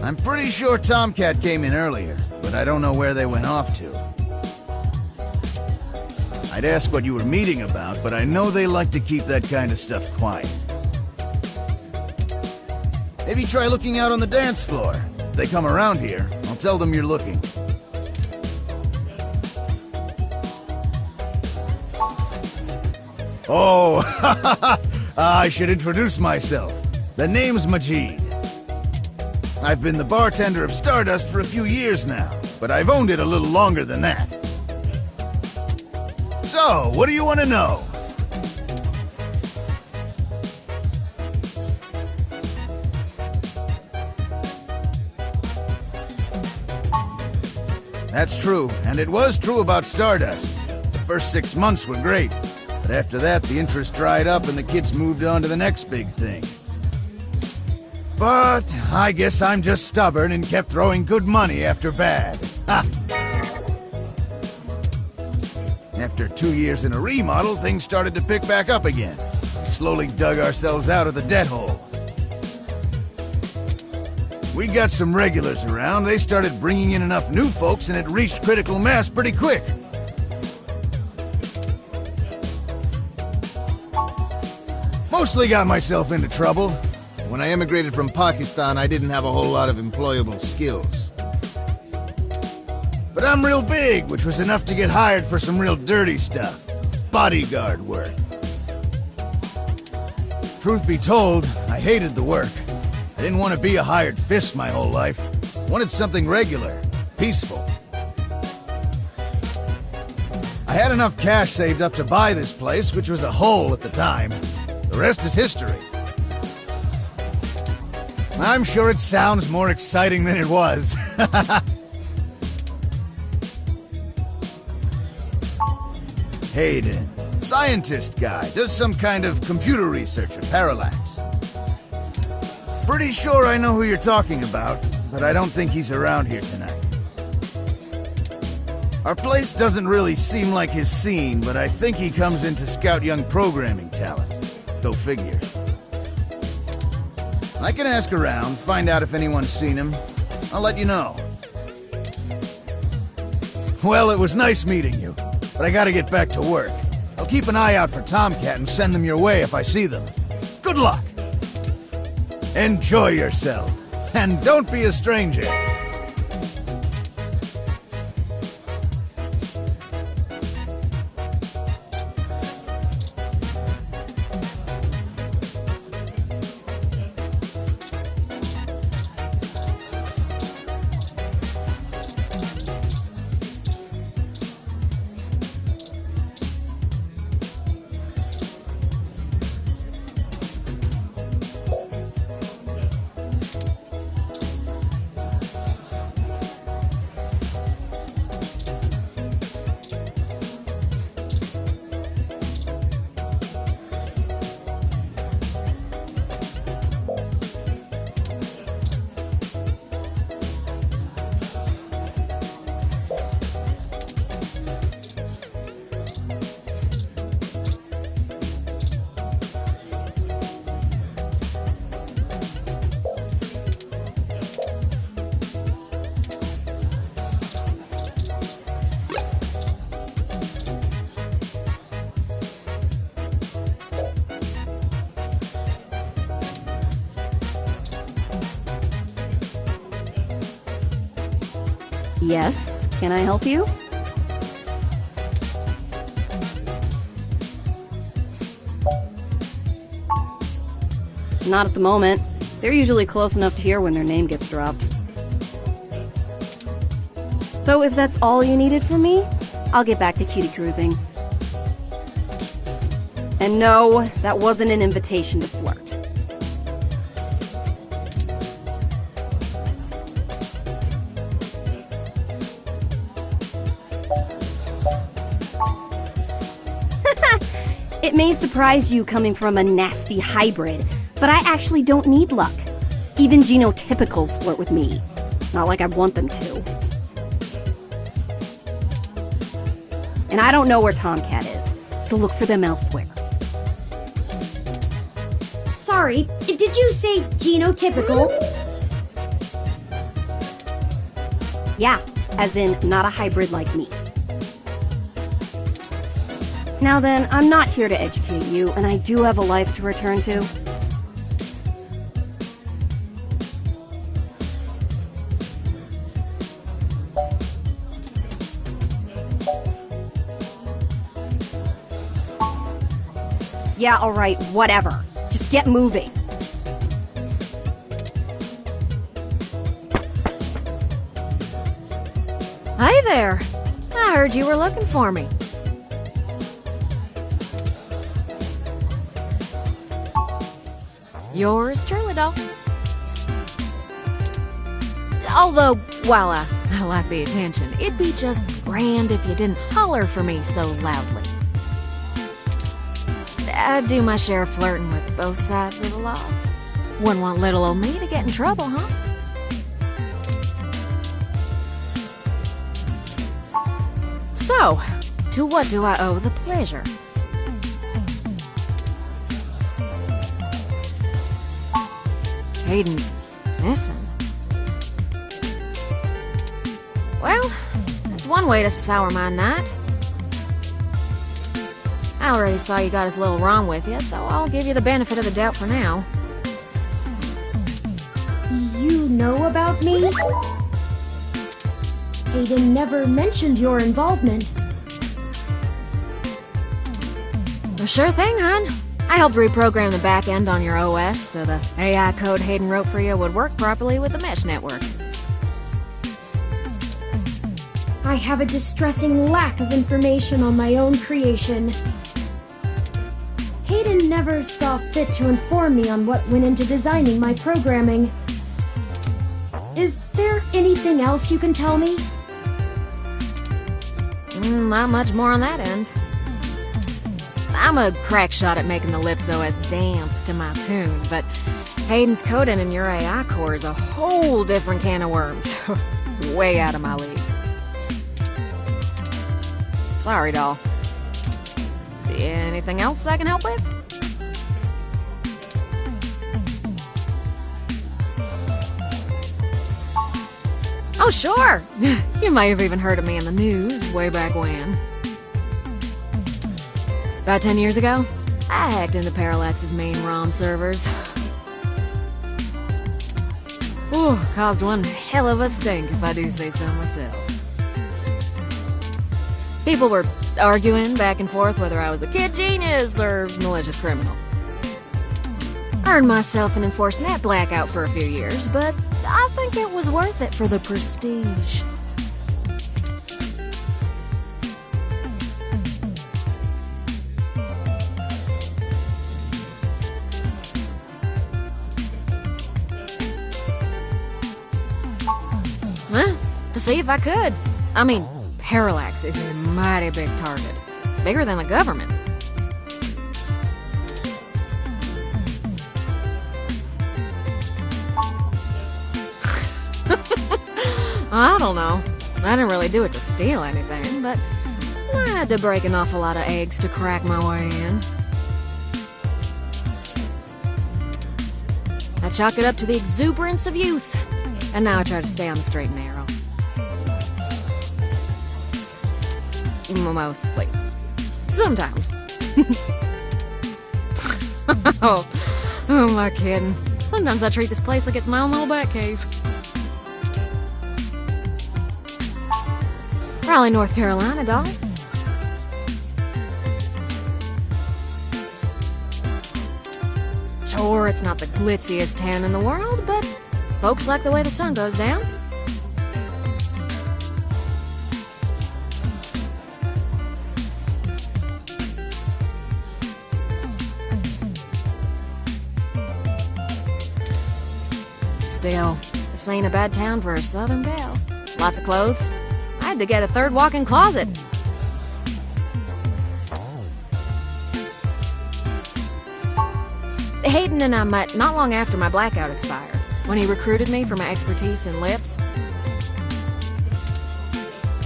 I'm pretty sure Tomcat came in earlier, but I don't know where they went off to. I'd ask what you were meeting about, but I know they like to keep that kind of stuff quiet. Maybe try looking out on the dance floor. If they come around here, I'll tell them you're looking. Oh, I should introduce myself. The name's Majid. I've been the bartender of Stardust for a few years now, but I've owned it a little longer than that. So, what do you want to know? That's true, and it was true about Stardust. The first 6 months were great, but after that the interest dried up and the kids moved on to the next big thing. But I guess I'm just stubborn and kept throwing good money after bad. Ha! After 2 years in a remodel, things started to pick back up again. We slowly dug ourselves out of the debt hole. We got some regulars around, they started bringing in enough new folks and it reached critical mass pretty quick. Mostly got myself into trouble. When I emigrated from Pakistan, I didn't have a whole lot of employable skills. But I'm real big, which was enough to get hired for some real dirty stuff. Bodyguard work. Truth be told, I hated the work. I didn't want to be a hired fist my whole life. I wanted something regular, peaceful. I had enough cash saved up to buy this place, which was a hole at the time. The rest is history. I'm sure it sounds more exciting than it was. Hayden, scientist guy, does some kind of computer research at Parallax. Pretty sure I know who you're talking about, but I don't think he's around here tonight. Our place doesn't really seem like his scene, but I think he comes in to scout young programming talent. Go figure. I can ask around, find out if anyone's seen him. I'll let you know. Well, it was nice meeting you, but I gotta get back to work. I'll keep an eye out for Tomcat and send them your way if I see them. Good luck! Enjoy yourself, and don't be a stranger. Yes, can I help you? Not at the moment. They're usually close enough to hear when their name gets dropped. So if that's all you needed from me, I'll get back to cutie cruising. And no, that wasn't an invitation to flirt. It may surprise you coming from a nasty hybrid, but I actually don't need luck. Even genotypicals flirt with me. Not like I want them to. And I don't know where Tomcat is, so look for them elsewhere. Sorry, did you say genotypical? Yeah, as in not a hybrid like me. Now then, I'm not here to educate you, and I do have a life to return to. Yeah, alright, whatever. Just get moving. Hi there. I heard you were looking for me. Yours truly, doll. Although, while I like the attention, it'd be just grand if you didn't holler for me so loudly. I do my share of flirting with both sides of the law. Wouldn't want little old me to get in trouble, huh? So, to what do I owe the pleasure? Hayden's missing. Well, that's one way to sour my night. I already saw you got his little ROM with you, so I'll give you the benefit of the doubt for now. You know about me? Hayden never mentioned your involvement. Well, sure thing, hon. I helped reprogram the back end on your OS so the AI code Hayden wrote for you would work properly with the mesh network. I have a distressing lack of information on my own creation. Hayden never saw fit to inform me on what went into designing my programming. Is there anything else you can tell me? Not much more on that end. I'm a crack shot at making the Lips OS dance to my tune, but Hayden's coding in your AI core is a whole different can of worms. Way out of my league. Sorry, doll. Anything else I can help with? Oh, sure! You may have even heard of me in the news way back when. About 10 years ago, I hacked into Parallax's main ROM servers. Ooh, caused one hell of a stink, if I do say so myself. People were arguing back and forth whether I was a kid genius or malicious criminal. Earned myself an enforced net blackout for a few years, but I think it was worth it for the prestige. Well, to see if I could. I mean, Parallax is a mighty big target. Bigger than the government. I don't know. I didn't really do it to steal anything, but I had to break an awful lot of eggs to crack my way in. I chalk it up to the exuberance of youth, and now I try to stay on the straight and narrow. Mostly. Sometimes. Oh, who am I kidding? Sometimes I treat this place like it's my own little bat cave. Raleigh, North Carolina, doll. Sure, it's not the glitziest town in the world, but folks like the way the sun goes down. Still, this ain't a bad town for a Southern belle. Lots of clothes. I had to get a third walk-in closet. Hayden and I met not long after my blackout expired, when he recruited me for my expertise in lips.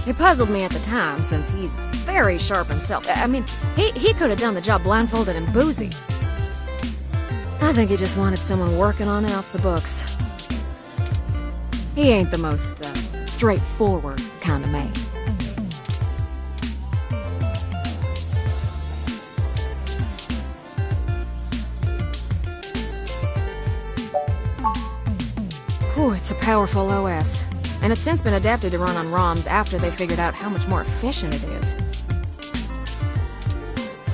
It puzzled me at the time, since he's very sharp himself. I mean, he could have done the job blindfolded and boozy. I think he just wanted someone working on it off the books. He ain't the most straightforward kind of man. Ooh, it's a powerful OS, and it's since been adapted to run on ROMs after they figured out how much more efficient it is.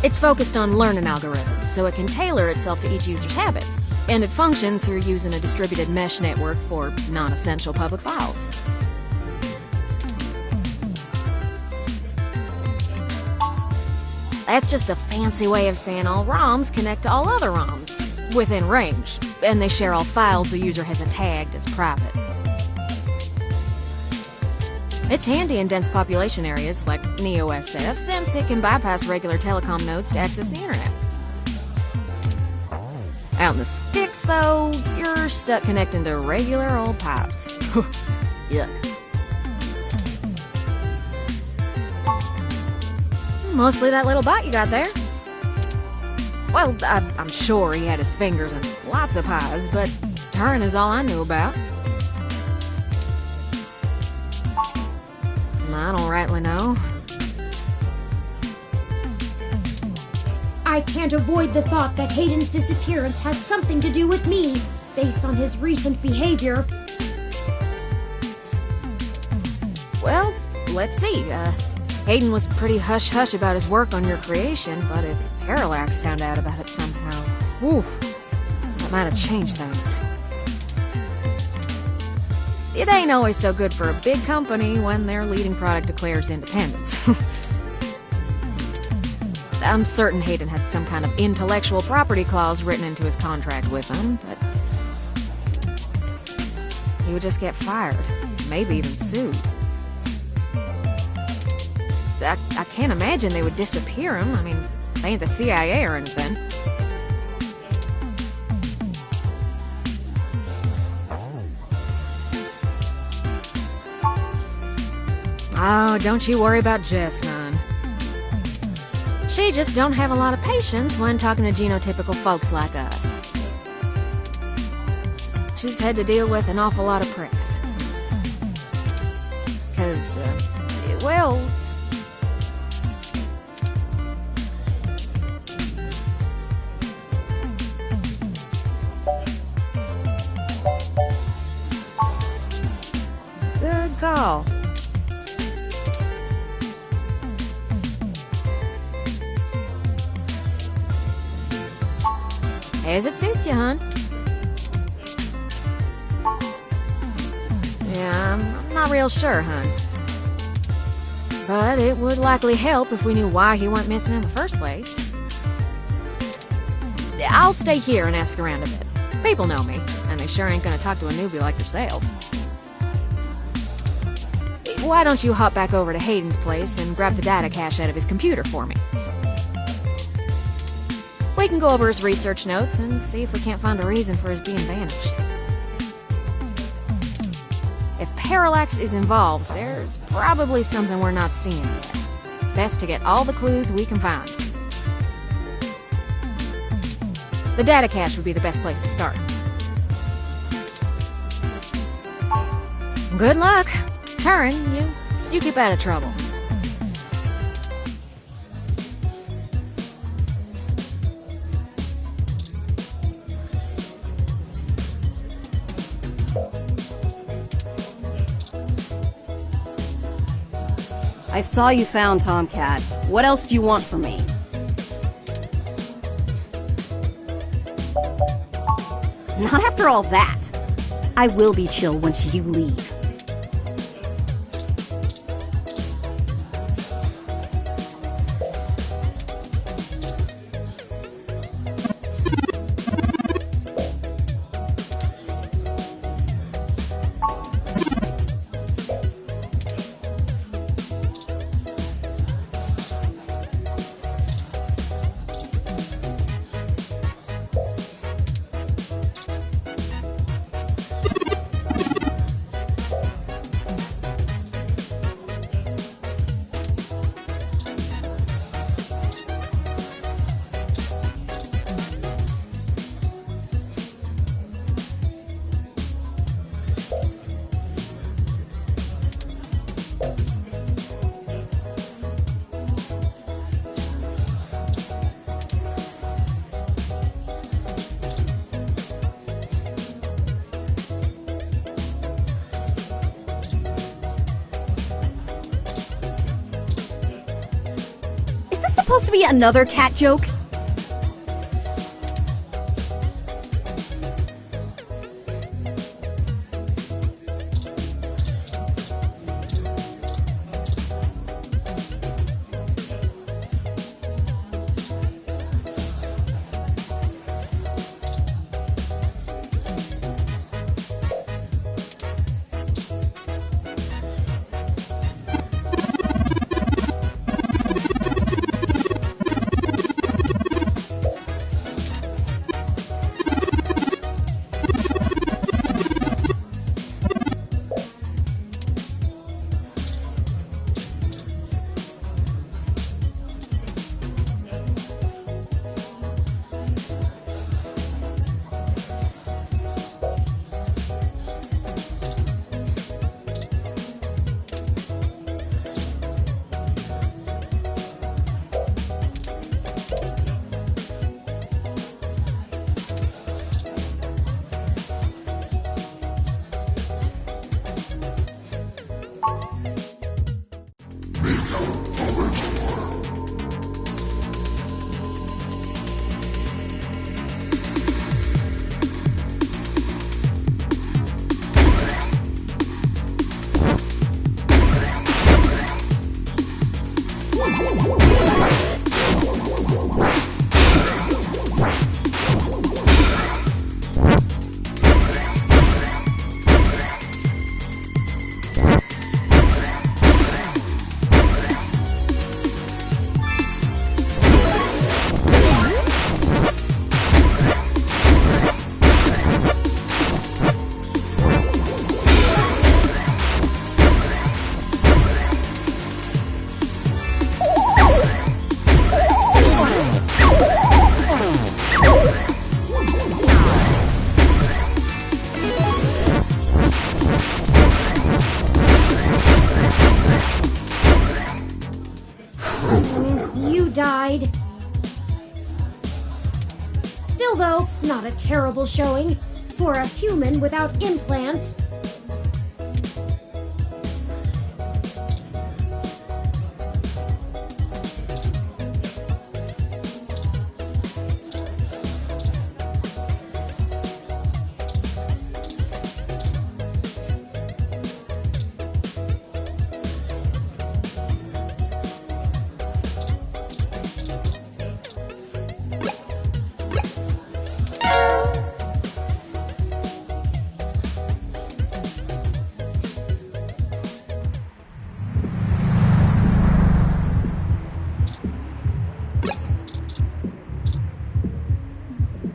It's focused on learning algorithms, so it can tailor itself to each user's habits, and it functions through using a distributed mesh network for non-essential public files. That's just a fancy way of saying all ROMs connect to all other ROMs, within range, and they share all files the user hasn't tagged as private. It's handy in dense population areas like NeoFF, since it can bypass regular telecom nodes to access the internet. Out in the sticks, though, you're stuck connecting to regular old pipes. Yuck. Mostly that little bot you got there. Well, I'm sure he had his fingers in lots of pies, but Turin is all I knew about. I don't rightly know. I can't avoid the thought that Hayden's disappearance has something to do with me, based on his recent behavior. Well, let's see. Hayden was pretty hush-hush about his work on your creation, but if Parallax found out about it somehow, whew, that might have changed things. It ain't always so good for a big company when their leading product declares independence. I'm certain Hayden had some kind of intellectual property clause written into his contract with them, but he would just get fired, maybe even sued. I can't imagine they would disappear him. I mean, they ain't the CIA or anything. Oh, don't you worry about Jess, none. She just don't have a lot of patience when talking to genotypical folks like us. She's had to deal with an awful lot of pricks. 'Cause, well... Good call. As it suits you, hon. Yeah, I'm not real sure, hon. But it would likely help if we knew why he went missing in the first place. I'll stay here and ask around a bit. People know me, and they sure ain't gonna talk to a newbie like yourself. Why don't you hop back over to Hayden's place and grab the data cache out of his computer for me? We can go over his research notes and see if we can't find a reason for his being vanished. If Parallax is involved, there's probably something we're not seeing yet. Best to get all the clues we can find. The data cache would be the best place to start. Good luck. Turin, you keep out of trouble. I saw you found Tomcat. What else do you want from me? Not after all that. I will be chill once you leave. Supposed to be another cat joke? Died. Still though, not a terrible showing for a human without implants.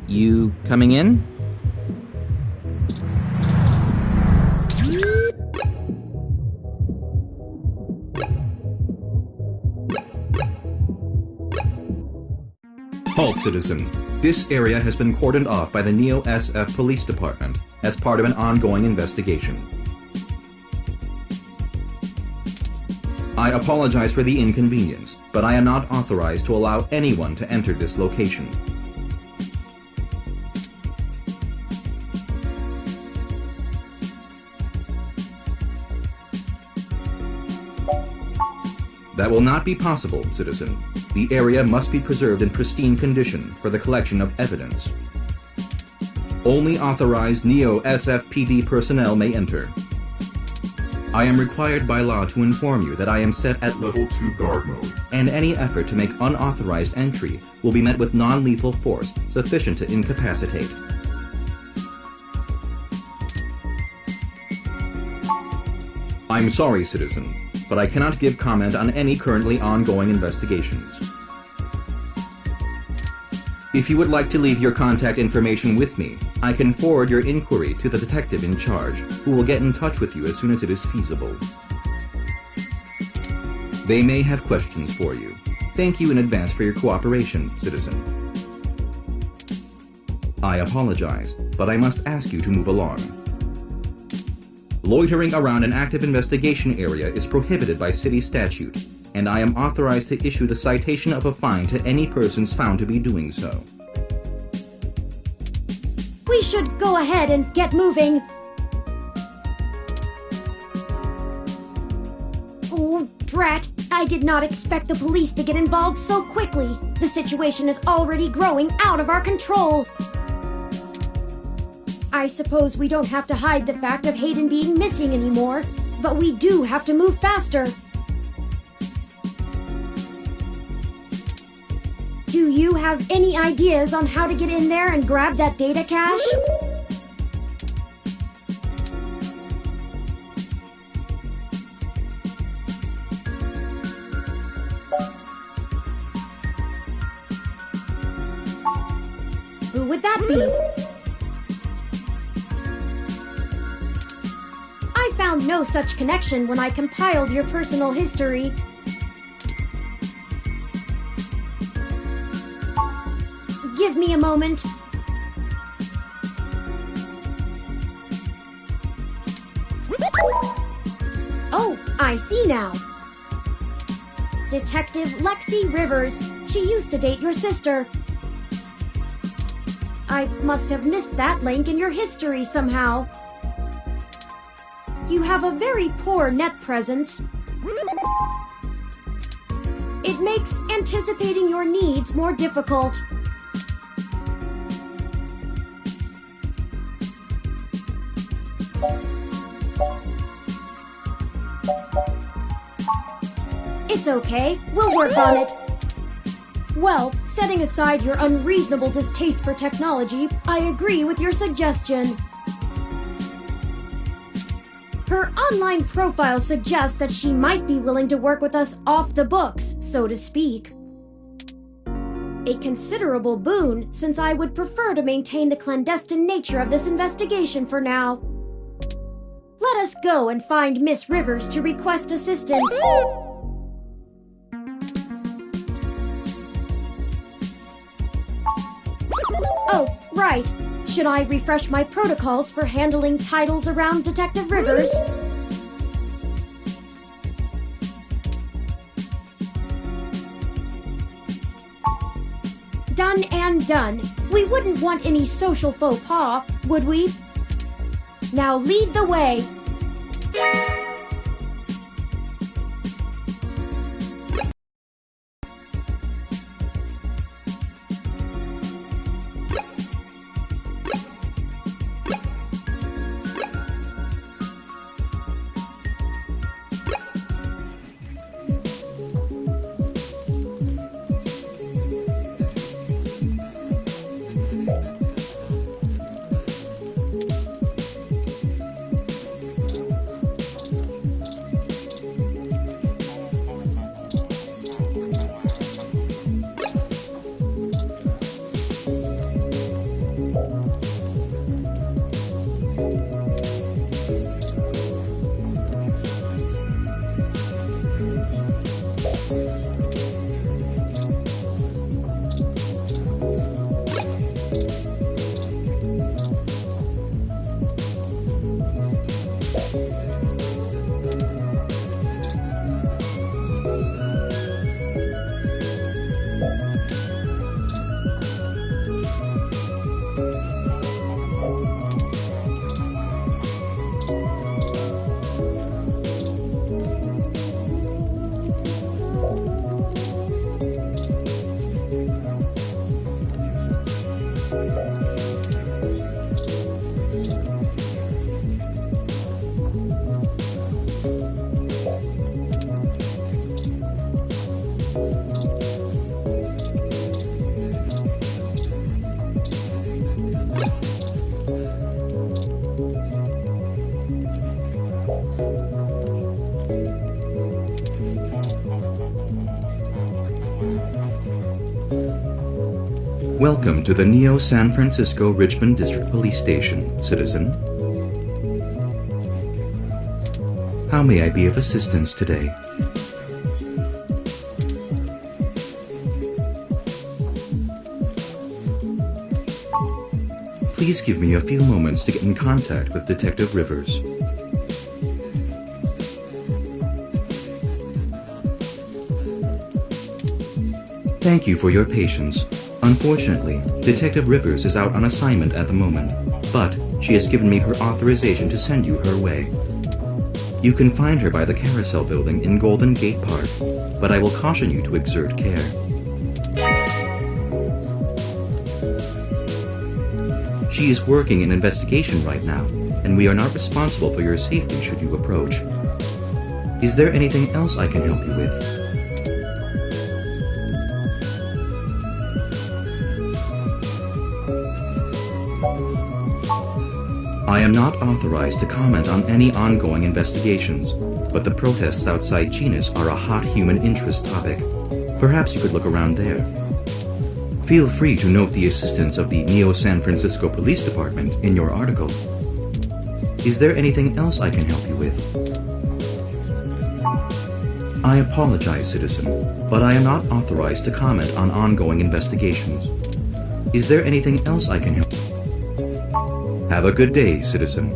You coming in? Halt, citizen. This area has been cordoned off by the Neo-SF Police Department as part of an ongoing investigation. I apologize for the inconvenience, but I am not authorized to allow anyone to enter this location. That will not be possible, citizen. The area must be preserved in pristine condition for the collection of evidence. Only authorized Neo-SFPD personnel may enter. I am required by law to inform you that I am set at Level 2 guard mode. and any effort to make unauthorized entry will be met with non-lethal force sufficient to incapacitate. I'm sorry, citizen, but I cannot give comment on any currently ongoing investigations. If you would like to leave your contact information with me, I can forward your inquiry to the detective in charge, who will get in touch with you as soon as it is feasible. They may have questions for you. Thank you in advance for your cooperation, citizen. I apologize, but I must ask you to move along. Loitering around an active investigation area is prohibited by city statute, and I am authorized to issue the citation of a fine to any persons found to be doing so. We should go ahead and get moving. Oh, drat. I did not expect the police to get involved so quickly. The situation is already growing out of our control. I suppose we don't have to hide the fact of Hayden being missing anymore, but we do have to move faster. Do you have any ideas on how to get in there and grab that data cache? Who would that be? I found no such connection when I compiled your personal history. Give me a moment. Oh, I see now. Detective Lexi Rivers. She used to date your sister. I must have missed that link in your history somehow. You have a very poor net presence. It makes anticipating your needs more difficult. It's okay. We'll work on it. Well, setting aside your unreasonable distaste for technology, I agree with your suggestion. Her online profile suggests that she might be willing to work with us off the books, so to speak. A considerable boon, since I would prefer to maintain the clandestine nature of this investigation for now. Let us go and find Miss Rivers to request assistance. Oh, right. Should I refresh my protocols for handling titles around Detective Rivers? Done and done. We wouldn't want any social faux pas, would we? Now lead the way. Welcome to the Neo San Francisco Richmond District Police Station, citizen. How may I be of assistance today? Please give me a few moments to get in contact with Detective Rivers. Thank you for your patience. Unfortunately, Detective Rivers is out on assignment at the moment, but she has given me her authorization to send you her way. You can find her by the Carousel Building in Golden Gate Park, but I will caution you to exert care. She is working an investigation right now, and we are not responsible for your safety should you approach. Is there anything else I can help you with? I am not authorized to comment on any ongoing investigations, but the protests outside Genus are a hot human interest topic. Perhaps you could look around there. Feel free to note the assistance of the Neo San Francisco Police Department in your article. Is there anything else I can help you with? I apologize, citizen, but I am not authorized to comment on ongoing investigations. Is there anything else I can help? Have a good day, citizen.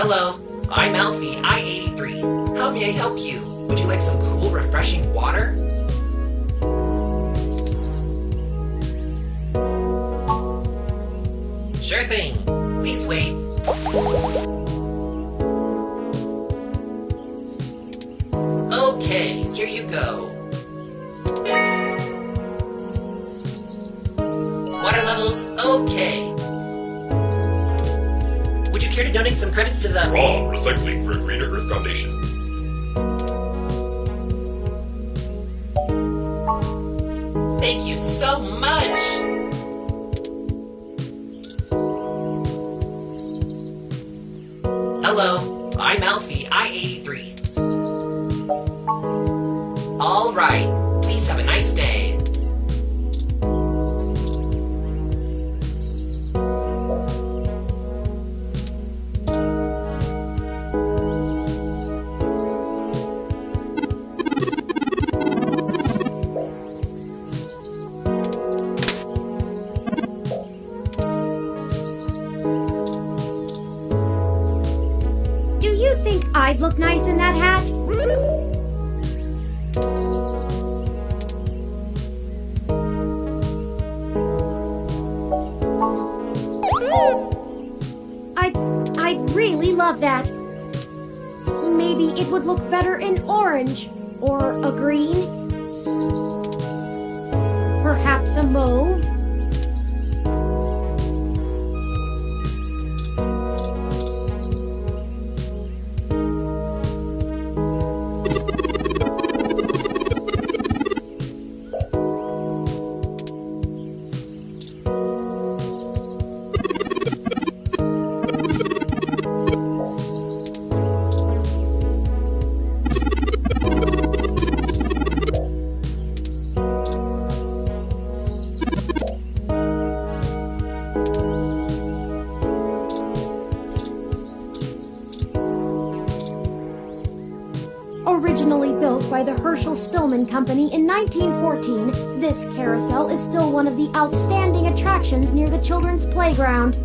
Hello, I'm Alfie, I-83. How may I help you? Would you like some cool, refreshing water? Sure thing. Please wait. Okay, here you go. Water levels, okay. Would you care to donate some credits to the... Raw Recycling for a Greener Earth Foundation. Thank you so much! Hello, I'm Alfie, I-83. Alright, please have a nice day. I'd look nice in that hat. I'd really love that. Maybe it would look better in orange or a green. Perhaps a mauve. Originally built by the Herschel-Spillman Company in 1914, this carousel is still one of the outstanding attractions near the children's playground.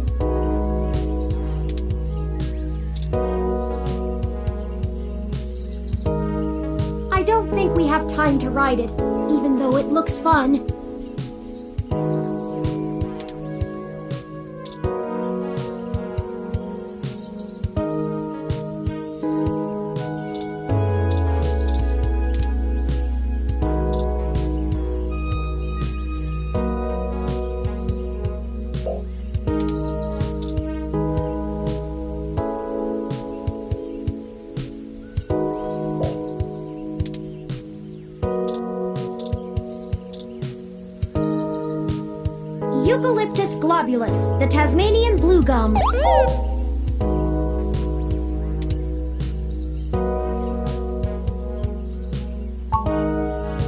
I don't think we have time to ride it, even though it looks fun. Eucalyptus globulus, the Tasmanian blue gum.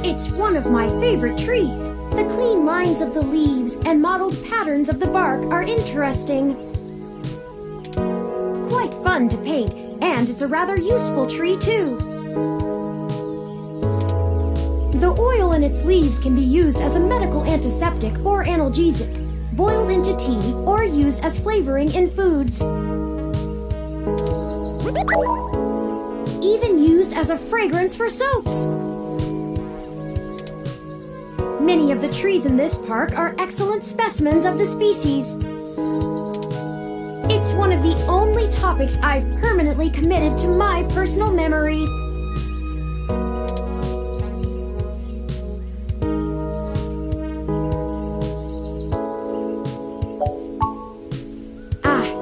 It's one of my favorite trees. The clean lines of the leaves and mottled patterns of the bark are interesting. Quite fun to paint, and it's a rather useful tree too. The oil in its leaves can be used as a medical antiseptic or analgesic, boiled into tea, or used as flavoring in foods. Even used as a fragrance for soaps. Many of the trees in this park are excellent specimens of the species. It's one of the only topics I've permanently committed to my personal memory.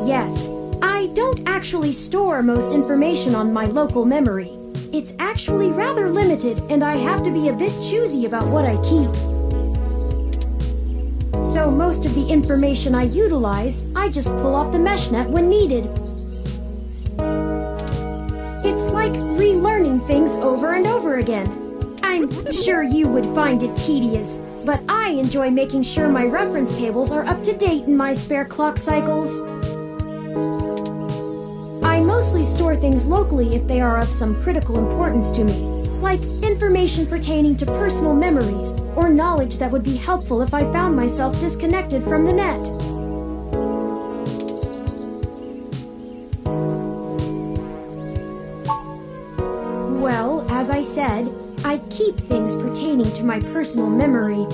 Yes, I don't actually store most information on my local memory. It's actually rather limited, and I have to be a bit choosy about what I keep. So most of the information I utilize, I just pull off the mesh net when needed. It's like relearning things over and over again. I'm sure you would find it tedious, but I enjoy making sure my reference tables are up to date in my spare clock cycles. I mostly store things locally if they are of some critical importance to me, like information pertaining to personal memories or knowledge that would be helpful if I found myself disconnected from the net. Well, as I said, I keep things pertaining to my personal memory.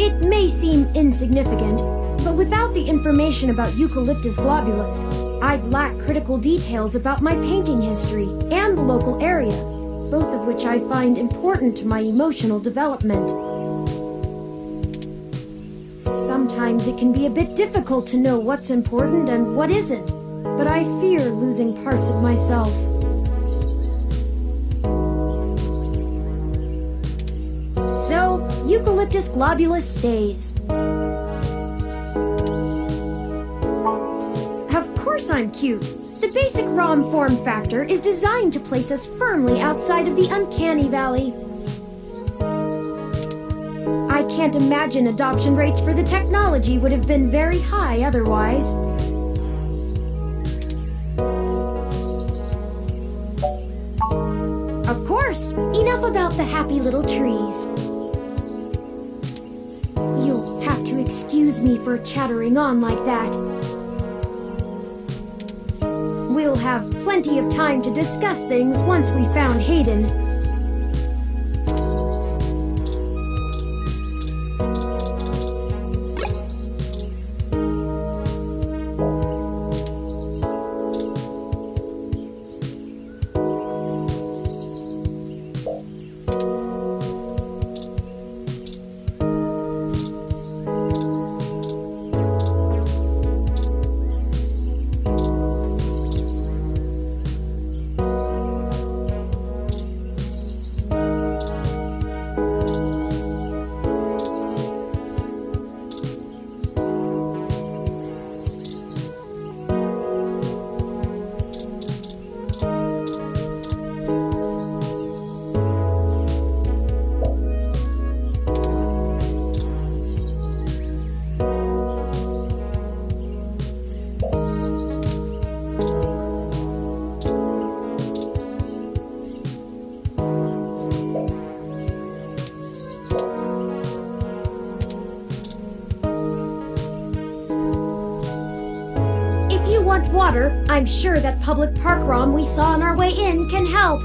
It may seem insignificant, but without the information about Eucalyptus globulus, I'd lack critical details about my painting history and the local area, both of which I find important to my emotional development. Sometimes it can be a bit difficult to know what's important and what isn't, but I fear losing parts of myself. So, Eucalyptus globulus stays. Of course I'm cute. The basic ROM form factor is designed to place us firmly outside of the uncanny valley. I can't imagine adoption rates for the technology would have been very high otherwise. Of course, enough about the happy little trees. You'll have to excuse me for chattering on like that. We'll have plenty of time to discuss things once we found Hayden. Water, I'm sure that public park ROM we saw on our way in can help.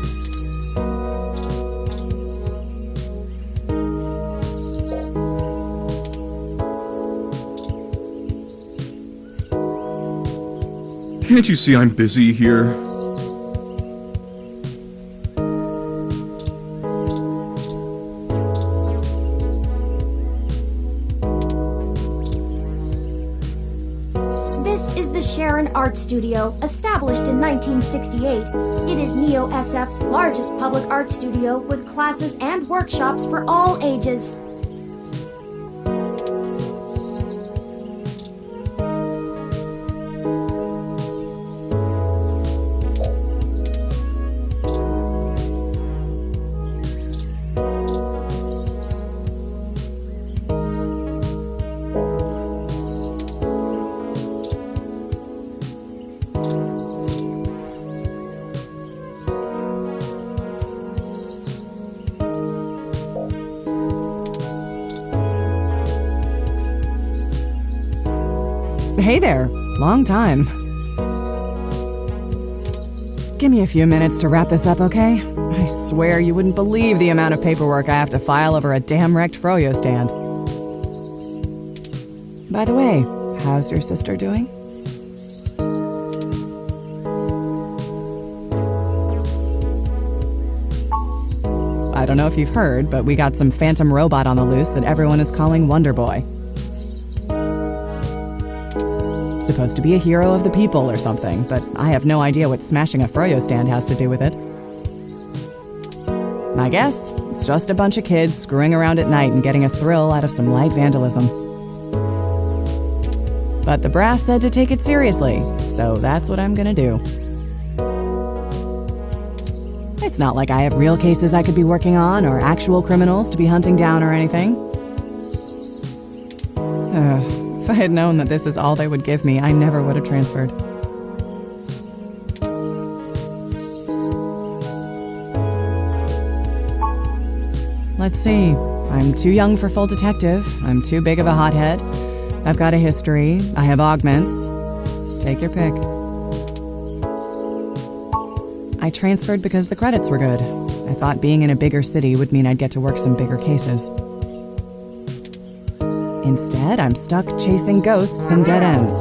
Can't you see I'm busy here? Art studio, established in 1968. It is Neo SF's largest public art studio with classes and workshops for all ages. Hey there. Long time. Give me a few minutes to wrap this up, okay? I swear you wouldn't believe the amount of paperwork I have to file over a damn wrecked froyo stand. By the way, how's your sister doing? I don't know if you've heard, but we got some phantom robot on the loose that everyone is calling Wonder Boy. Supposed to be a hero of the people or something, but I have no idea what smashing a froyo stand has to do with it. I guess it's just a bunch of kids screwing around at night and getting a thrill out of some light vandalism. But the brass said to take it seriously, so that's what I'm gonna do. It's not like I have real cases I could be working on or actual criminals to be hunting down or anything. If I had known that this is all they would give me, I never would have transferred. Let's see. I'm too young for full detective. I'm too big of a hothead. I've got a history. I have augments. Take your pick. I transferred because the credits were good. I thought being in a bigger city would mean I'd get to work some bigger cases. Instead, I'm stuck chasing ghosts and dead ends.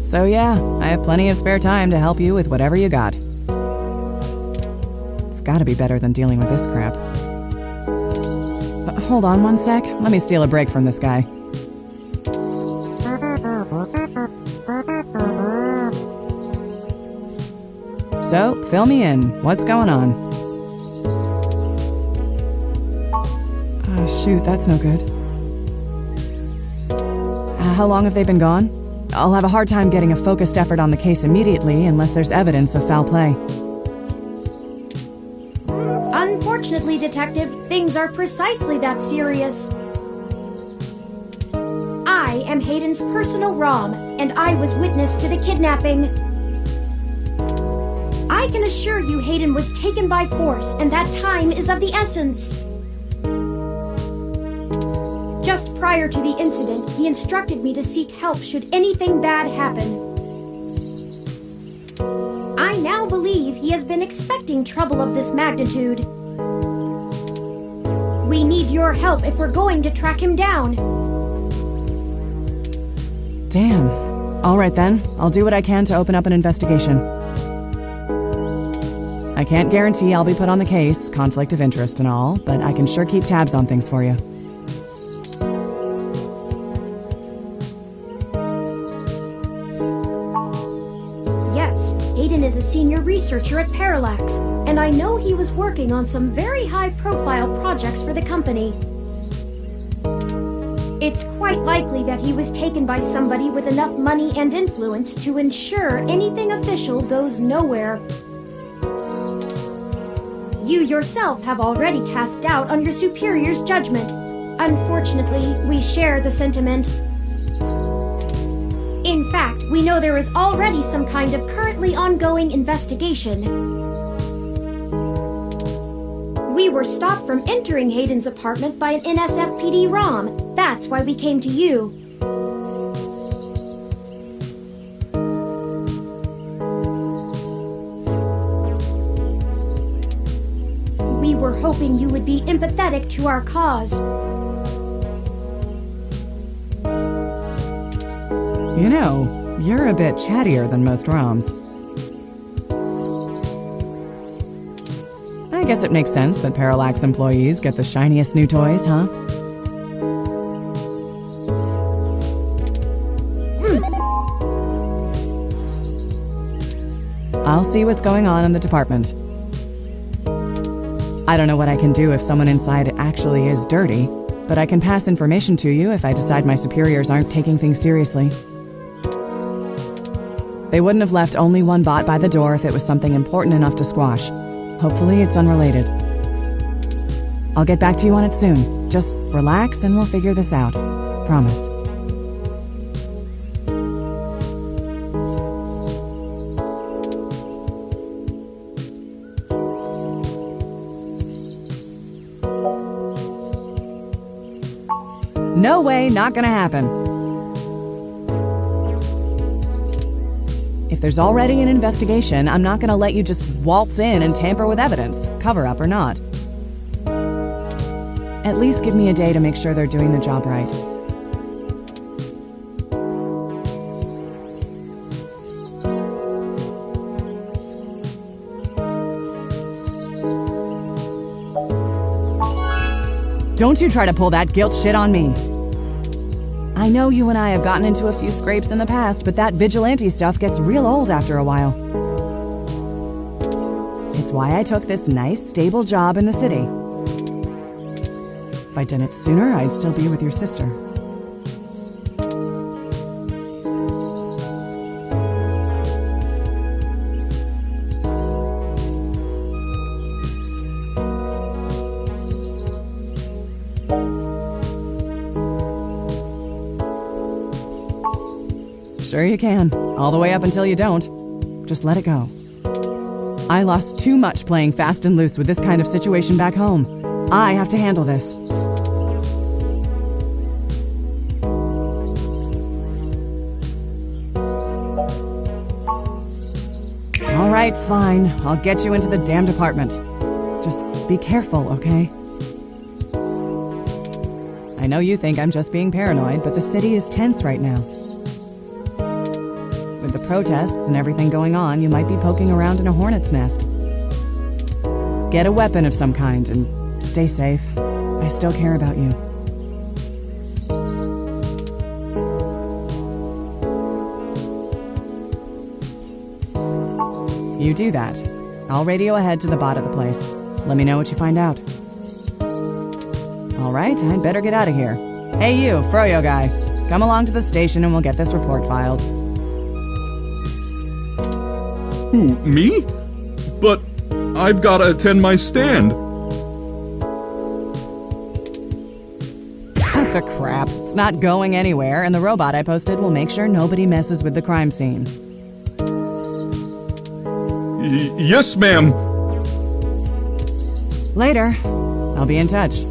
So yeah, I have plenty of spare time to help you with whatever you got. It's gotta be better than dealing with this crap. Hold on one sec. Let me steal a break from this guy. So, fill me in. What's going on? Oh, shoot, that's no good. How long have they been gone? I'll have a hard time getting a focused effort on the case immediately unless there's evidence of foul play. Unfortunately, Detective, things are precisely that serious. I am Hayden's personal ROM, and I was witness to the kidnapping. I can assure you Hayden was taken by force, and that time is of the essence. Just prior to the incident, he instructed me to seek help should anything bad happen. I now believe he has been expecting trouble of this magnitude. We need your help if we're going to track him down. Damn. All right then, I'll do what I can to open up an investigation. I can't guarantee I'll be put on the case, conflict of interest and all, but I can sure keep tabs on things for you. Yes, Hayden is a senior researcher at Parallax, and I know he was working on some very high-profile projects for the company. It's quite likely that he was taken by somebody with enough money and influence to ensure anything official goes nowhere. You yourself have already cast doubt on your superior's judgment. Unfortunately, we share the sentiment. In fact, we know there is already some kind of currently ongoing investigation. We were stopped from entering Hayden's apartment by an NSFPD ROM. That's why we came to you. We were hoping you would be empathetic to our cause. You know, you're a bit chattier than most ROMs. I guess it makes sense that Parallax employees get the shiniest new toys, huh? I'll see what's going on in the department. I don't know what I can do if someone inside actually is dirty, but I can pass information to you if I decide my superiors aren't taking things seriously. They wouldn't have left only one bot by the door if it was something important enough to squash. Hopefully it's unrelated. I'll get back to you on it soon. Just relax and we'll figure this out. Promise. No way, not gonna happen. If there's already an investigation, I'm not gonna let you just waltz in and tamper with evidence, cover-up or not. At least give me a day to make sure they're doing the job right. Don't you try to pull that guilt shit on me. I know you and I have gotten into a few scrapes in the past, but that vigilante stuff gets real old after a while. It's why I took this nice, stable job in the city. If I'd done it sooner, I'd still be with your sister. Sure you can. All the way up until you don't. Just let it go. I lost too much playing fast and loose with this kind of situation back home. I have to handle this. All right, fine. I'll get you into the damned apartment. Just be careful, okay? I know you think I'm just being paranoid, but the city is tense right now. With the protests and everything going on, you might be poking around in a hornet's nest. Get a weapon of some kind and stay safe. I still care about you. You do that. I'll radio ahead to the bot of the place. Let me know what you find out. All right, I'd better get out of here. Hey you, Froyo guy. Come along to the station and we'll get this report filed. Who, me? But I've gotta attend my stand. What the crap? It's not going anywhere, and the robot I posted will make sure nobody messes with the crime scene. Yes, ma'am. Later. I'll be in touch.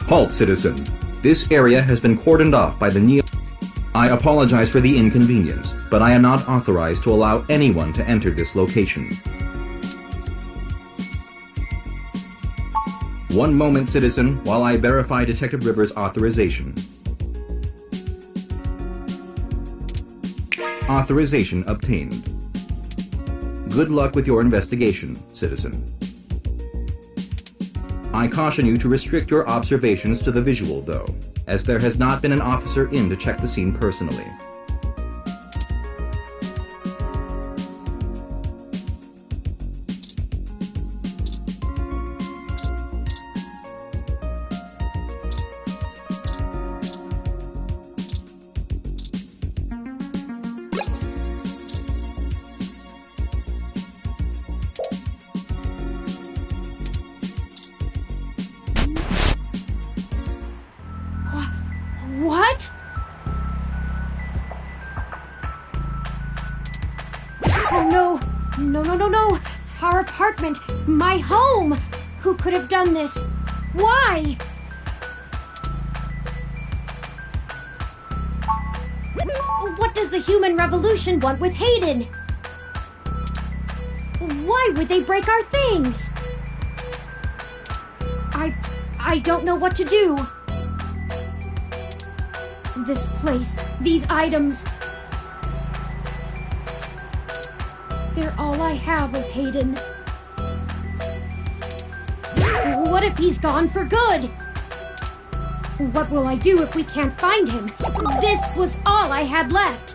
Halt, citizen. This area has been cordoned off by the Neo... I apologize for the inconvenience, but I am not authorized to allow anyone to enter this location. One moment, citizen, while I verify Detective Rivers' authorization. Authorization obtained. Good luck with your investigation, citizen. I caution you to restrict your observations to the visual, though, as there has not been an officer in to check the scene personally. What? Oh no! No, no, no, no! Our apartment! My home! Who could have done this? Why? What does the human revolution want with Hayden? Why would they break our things? I don't know what to do. This place, these items. They're all I have of Hayden. What if he's gone for good? What will I do if we can't find him? This was all I had left.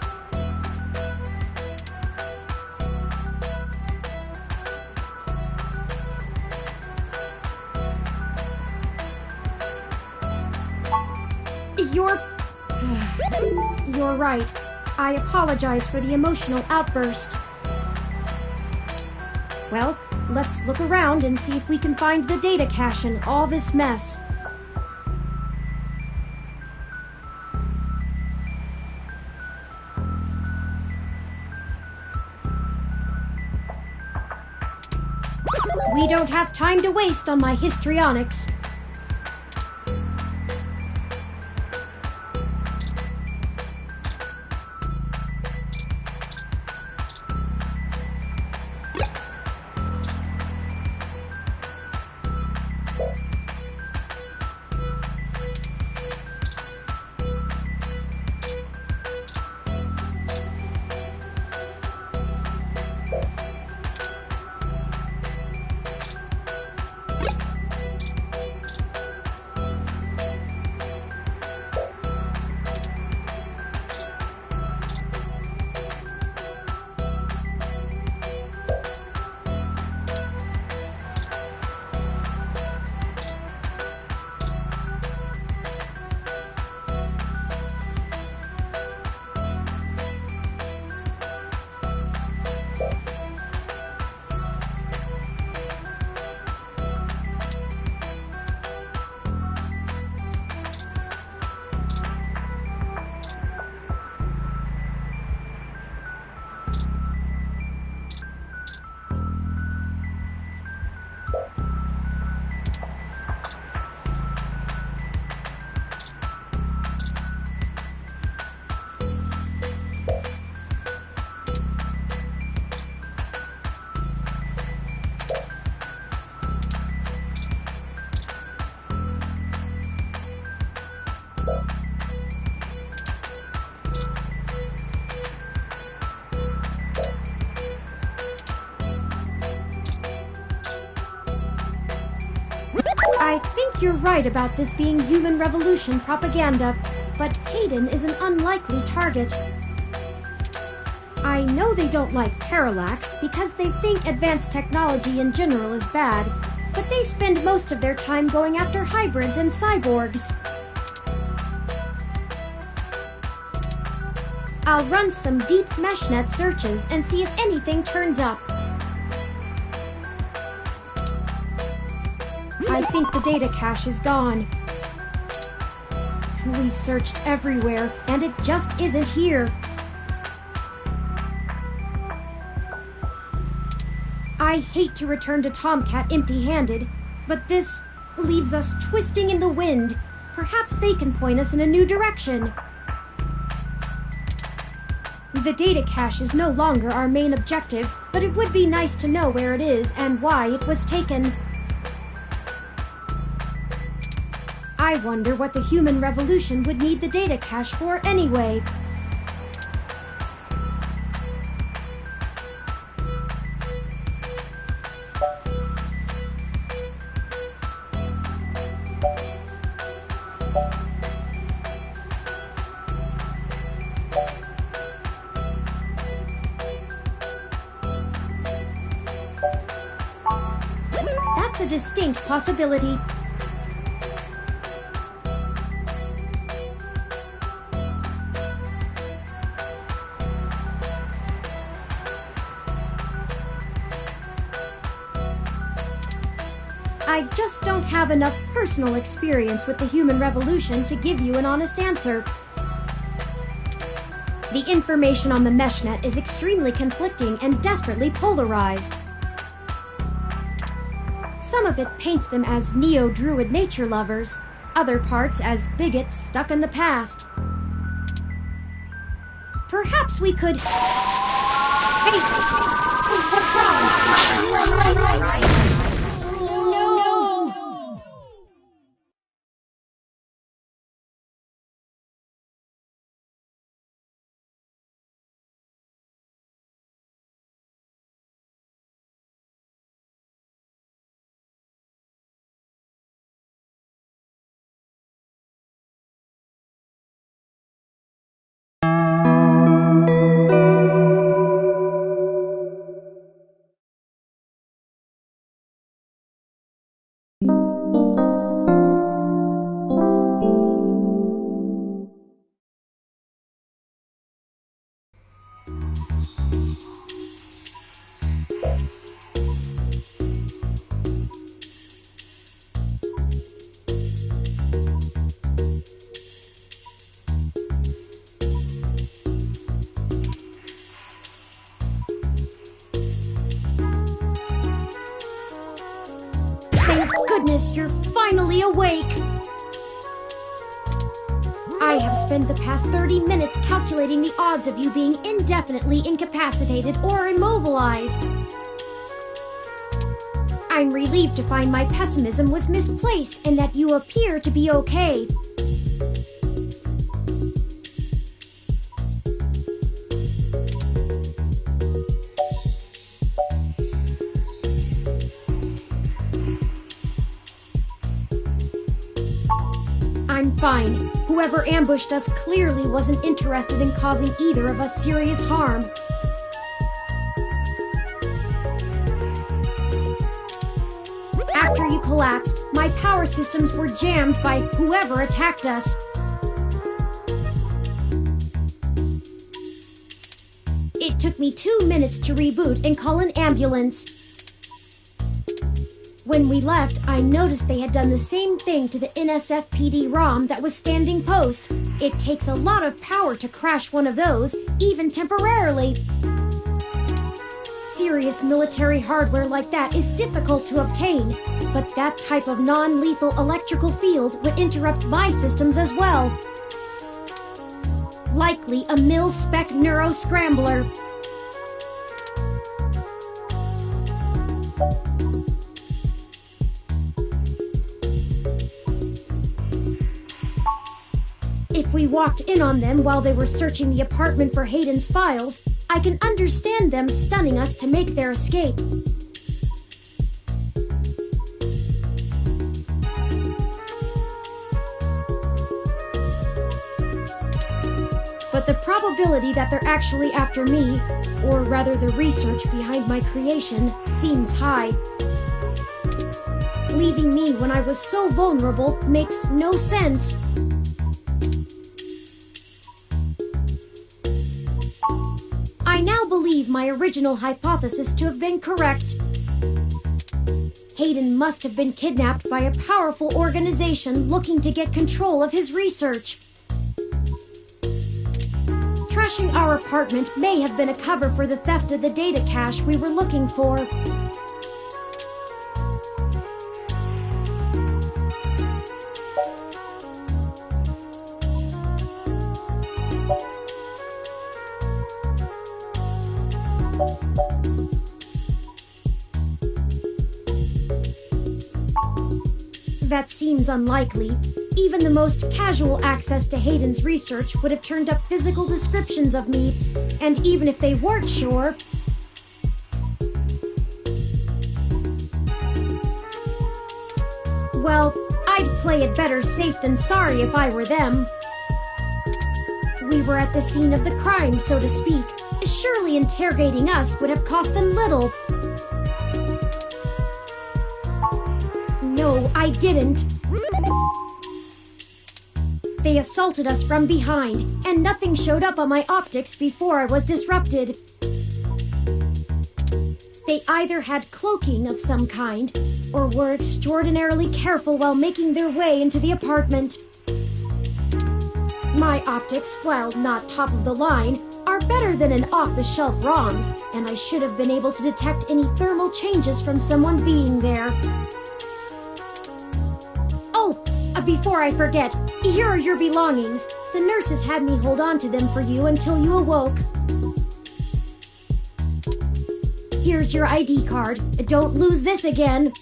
You're right. I apologize for the emotional outburst. Well, let's look around and see if we can find the data cache in all this mess. We don't have time to waste on my histrionics. I think you're right about this being human revolution propaganda, but Hayden is an unlikely target. I know they don't like Parallax because they think advanced technology in general is bad, but they spend most of their time going after hybrids and cyborgs. I'll run some deep meshnet searches and see if anything turns up. I think the data cache is gone. We've searched everywhere, and it just isn't here. I hate to return to Tomcat empty-handed, but this leaves us twisting in the wind. Perhaps they can point us in a new direction. The data cache is no longer our main objective, but it would be nice to know where it is and why it was taken. I wonder what the human revolution would need the data cache for anyway. That's a distinct possibility. I just don't have enough personal experience with the human revolution to give you an honest answer. The information on the meshnet is extremely conflicting and desperately polarized. Some of it paints them as neo-druid nature lovers, other parts as bigots stuck in the past. Perhaps we could... Hey! What's wrong? Goodness, you're finally awake! I have spent the past 30 minutes calculating the odds of you being indefinitely incapacitated or immobilized. I'm relieved to find my pessimism was misplaced and that you appear to be okay. I'm fine. Whoever ambushed us clearly wasn't interested in causing either of us serious harm. After you collapsed, my power systems were jammed by whoever attacked us. It took me 2 minutes to reboot and call an ambulance. When we left, I noticed they had done the same thing to the NSFPD ROM that was standing post. It takes a lot of power to crash one of those, even temporarily. Serious military hardware like that is difficult to obtain, but that type of non-lethal electrical field would interrupt my systems as well. Likely a mil-spec neuro-scrambler. If we walked in on them while they were searching the apartment for Hayden's files, I can understand them stunning us to make their escape. But the probability that they're actually after me, or rather the research behind my creation, seems high. Leaving me when I was so vulnerable makes no sense. I now believe my original hypothesis to have been correct. Hayden must have been kidnapped by a powerful organization looking to get control of his research. Trashing our apartment may have been a cover for the theft of the data cache we were looking for. That seems unlikely. Even the most casual access to Hayden's research would have turned up physical descriptions of me, and even if they weren't sure... Well, I'd play it better safe than sorry if I were them. We were at the scene of the crime, so to speak. Surely interrogating us would have cost them little. No, I didn't. They assaulted us from behind, and nothing showed up on my optics before I was disrupted. They either had cloaking of some kind, or were extraordinarily careful while making their way into the apartment. My optics, while not top of the line, are better than an off-the-shelf ROMs, and I should have been able to detect any thermal changes from someone being there. Oh, before I forget, here are your belongings. The nurses had me hold on to them for you until you awoke. Here's your ID card. Don't lose this again.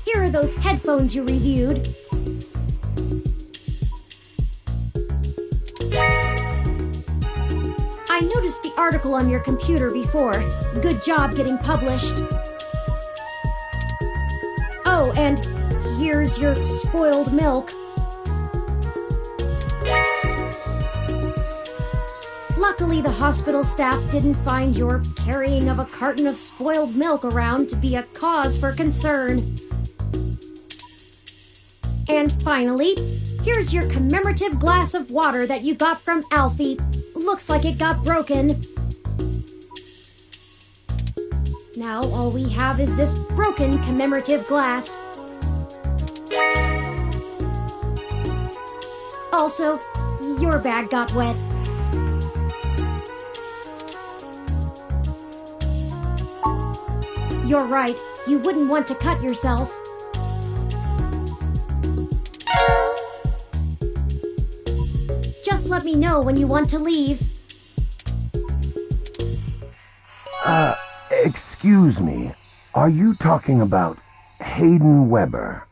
Here are those headphones you reviewed. I noticed the article on your computer before. Good job getting published. Oh, and here's your spoiled milk. Luckily, the hospital staff didn't find your carrying of a carton of spoiled milk around to be a cause for concern. And finally, here's your commemorative glass of water that you got from Alfie. Looks like it got broken. Now all we have is this broken commemorative glass. Also, your bag got wet. You're right, you wouldn't want to cut yourself. Just let me know when you want to leave. Excuse me. Are you talking about Hayden Weber?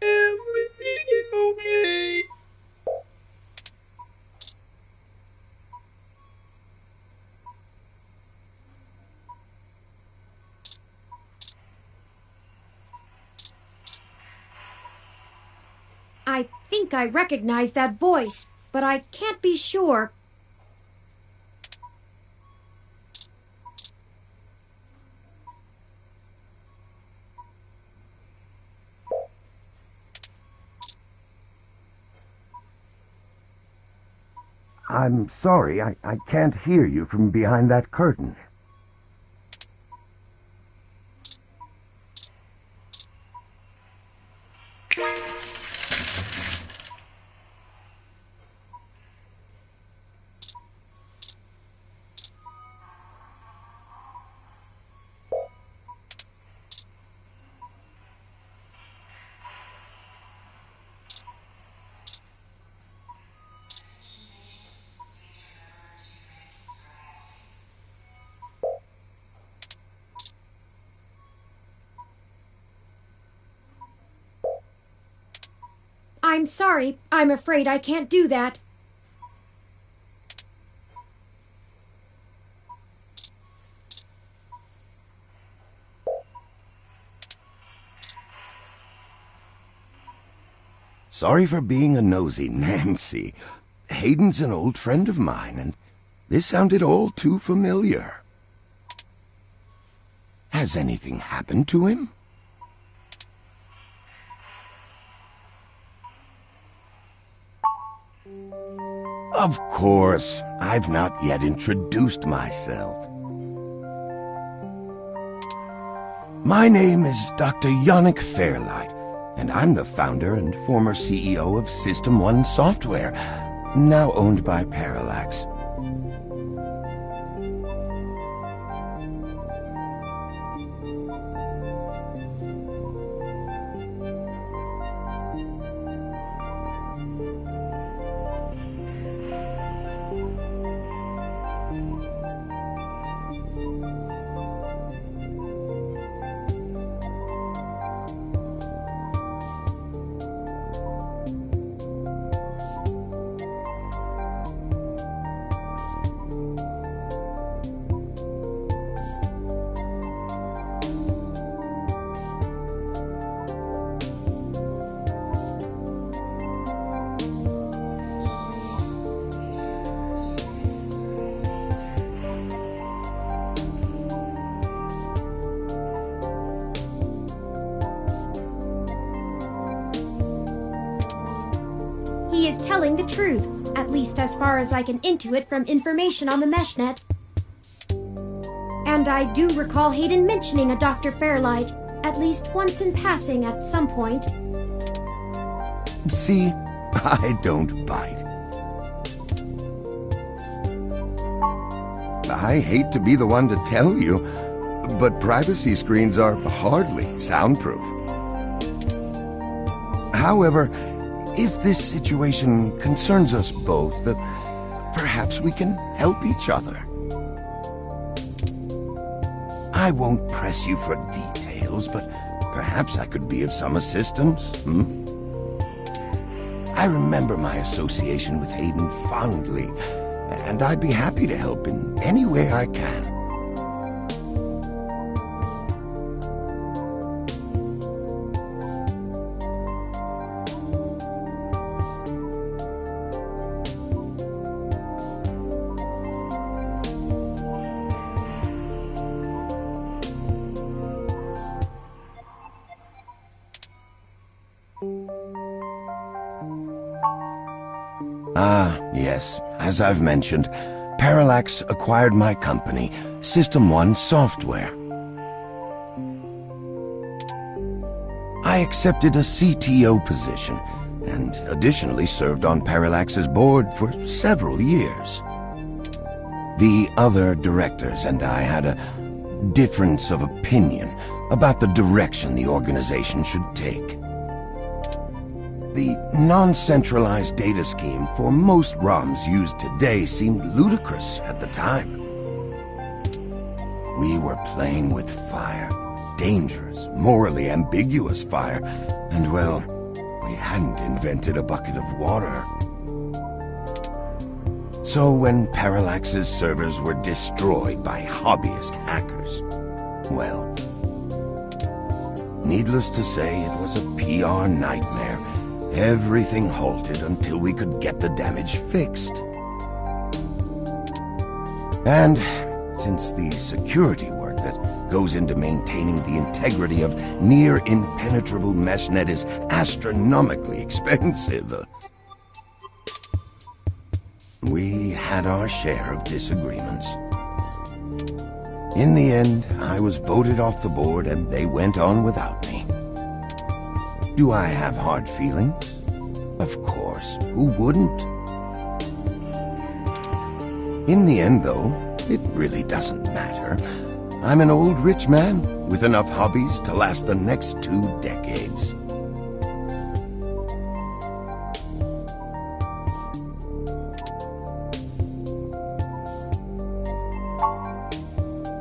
Everything is okay. I think I recognize that voice, but I can't be sure. I'm sorry, I can't hear you from behind that curtain. I'm sorry. I'm afraid I can't do that. Sorry for being a nosy, Nancy. Hayden's an old friend of mine, and this sounded all too familiar. Has anything happened to him? Of course, I've not yet introduced myself. My name is Dr. Yannick Fairlight, and I'm the founder and former CEO of System 1 Software, now owned by Parallax. telling the truth, at least as far as I can intuit from information on the meshnet. And I do recall Hayden mentioning a Dr. Fairlight, at least once in passing at some point. See, I don't bite. I hate to be the one to tell you, but privacy screens are hardly soundproof. However, if this situation concerns us both, perhaps we can help each other. I won't press you for details, but perhaps I could be of some assistance, I remember my association with Hayden fondly, and I'd be happy to help in any way I can. Yes, as I've mentioned, Parallax acquired my company, System 1 Software. I accepted a CTO position, and additionally served on Parallax's board for several years. The other directors and I had a difference of opinion about the direction the organization should take. The non-centralized data scheme for most ROMs used today seemed ludicrous at the time. We were playing with fire, dangerous, morally ambiguous fire, and well, we hadn't invented a bucket of water. So when Parallax's servers were destroyed by hobbyist hackers, well, needless to say, it was a PR nightmare. Everything halted until we could get the damage fixed. And since the security work that goes into maintaining the integrity of near-impenetrable meshnet is astronomically expensive, we had our share of disagreements. In the end, I was voted off the board and they went on without me. Do I have hard feelings? Of course, who wouldn't? In the end, though, it really doesn't matter. I'm an old rich man with enough hobbies to last the next 2 decades.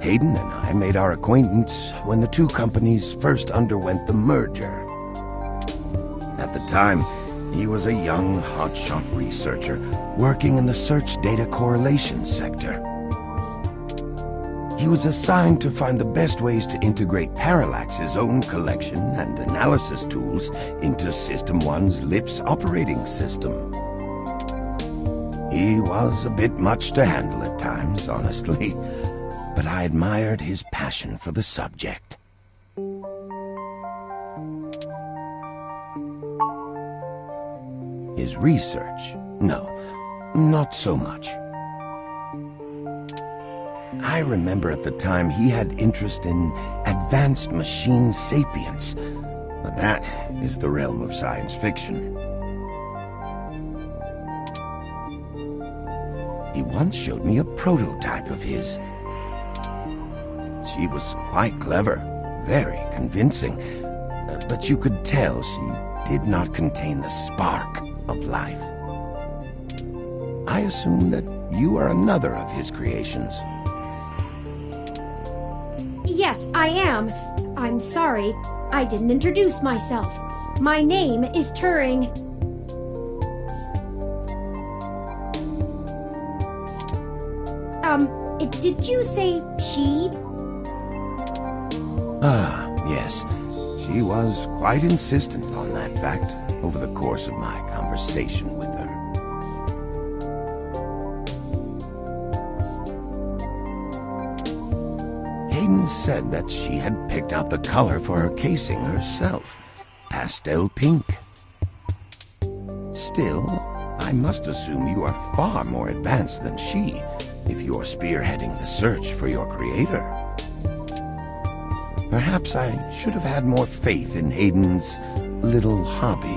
Hayden and I made our acquaintance when the two companies first underwent the merger. At the time, he was a young, hotshot researcher working in the search data correlation sector. He was assigned to find the best ways to integrate Parallax's own collection and analysis tools into System 1's LIPS operating system. He was a bit much to handle at times, honestly, but I admired his passion for the subject. His research? No, not so much. I remember at the time he had interest in advanced machine sapience, but that is the realm of science fiction. He once showed me a prototype of his. She was quite clever, very convincing, but you could tell she did not contain the spark of life. I assume that you are another of his creations. Yes, I am. I'm sorry, I didn't introduce myself. My name is Turing. Did you say she? Ah, yes. She was quite insistent on that fact over the course of my conversation with her. Hayden said that she had picked out the color for her casing herself, pastel pink. Still, I I must assume you are far more advanced than she, if you're spearheading the search for your creator. Perhaps I should have had more faith in Hayden's little hobby.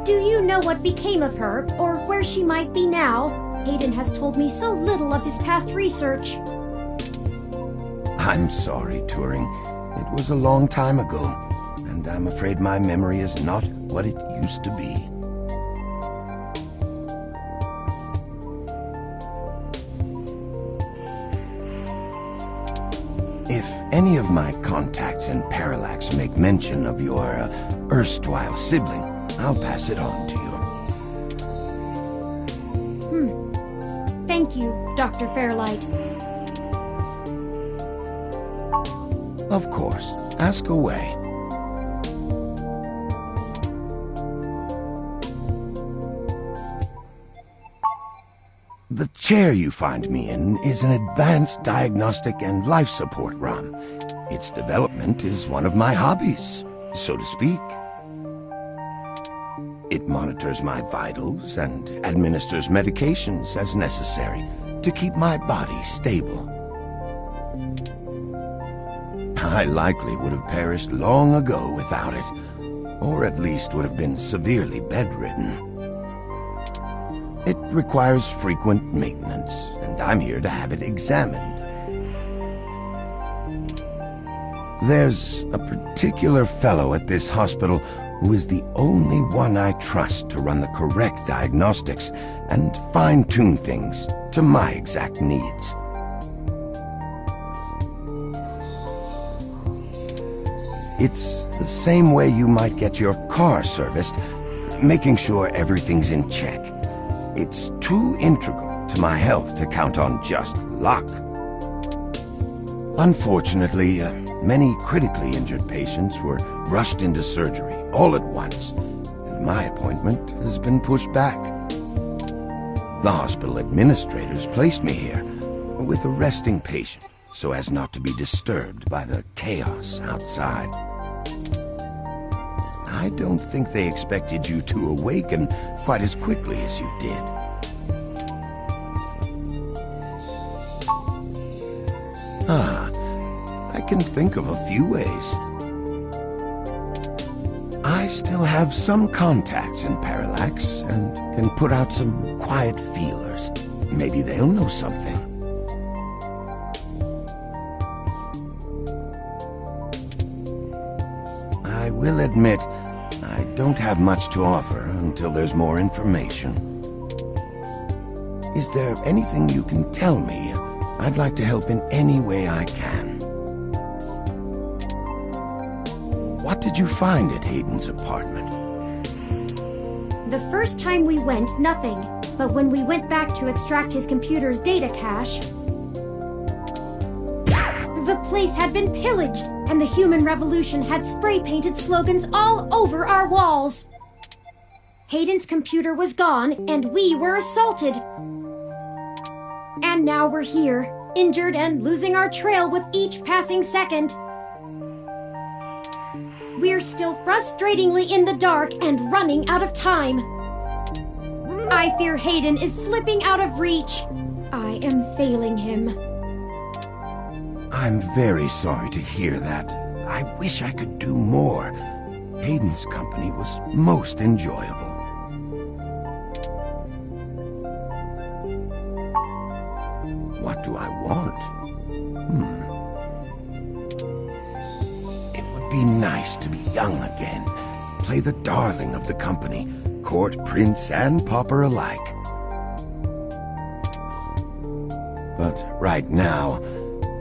Do you know what became of her, or where she might be now? Hayden has told me so little of his past research. I'm sorry, Turing. It was a long time ago, and I'm afraid my memory is not what it used to be. If any of my contacts in Parallax make mention of your erstwhile sibling, I'll pass it on to you. Thank you, Dr. Fairlight. Of course. Ask away. The chair you find me in is an advanced diagnostic and life support ROM. Its development is one of my hobbies, so to speak. It monitors my vitals and administers medications as necessary to keep my body stable. I likely would have perished long ago without it, or at least would have been severely bedridden. It requires frequent maintenance, and I'm here to have it examined. There's a particular fellow at this hospital who is the only one I trust to run the correct diagnostics and fine-tune things to my exact needs. It's the same way you might get your car serviced, making sure everything's in check. It's too integral to my health to count on just luck. Unfortunately, many critically injured patients were rushed into surgery all at once, and my appointment has been pushed back. The hospital administrators placed me here with a resting patient so as not to be disturbed by the chaos outside. I don't think they expected you to awaken quite as quickly as you did. I can think of a few ways. I still have some contacts in Parallax and can put out some quiet feelers. Maybe they'll know something. I will admit, I don't have much to offer until there's more information. Is there anything you can tell me? I'd like to help in any way I can. What did you find at Hayden's apartment? The first time we went, nothing. But when we went back to extract his computer's data cache, the place had been pillaged, and the human revolution had spray-painted slogans all over our walls. Hayden's computer was gone, and we were assaulted. And now we're here, injured and losing our trail with each passing second. We're still frustratingly in the dark and running out of time. I fear Hayden is slipping out of reach. I am failing him. I'm very sorry to hear that. I wish I could do more. Hayden's company was most enjoyable. What do I want? It would be nice to be young again. Play the darling of the company, court prince and pauper alike. But right now,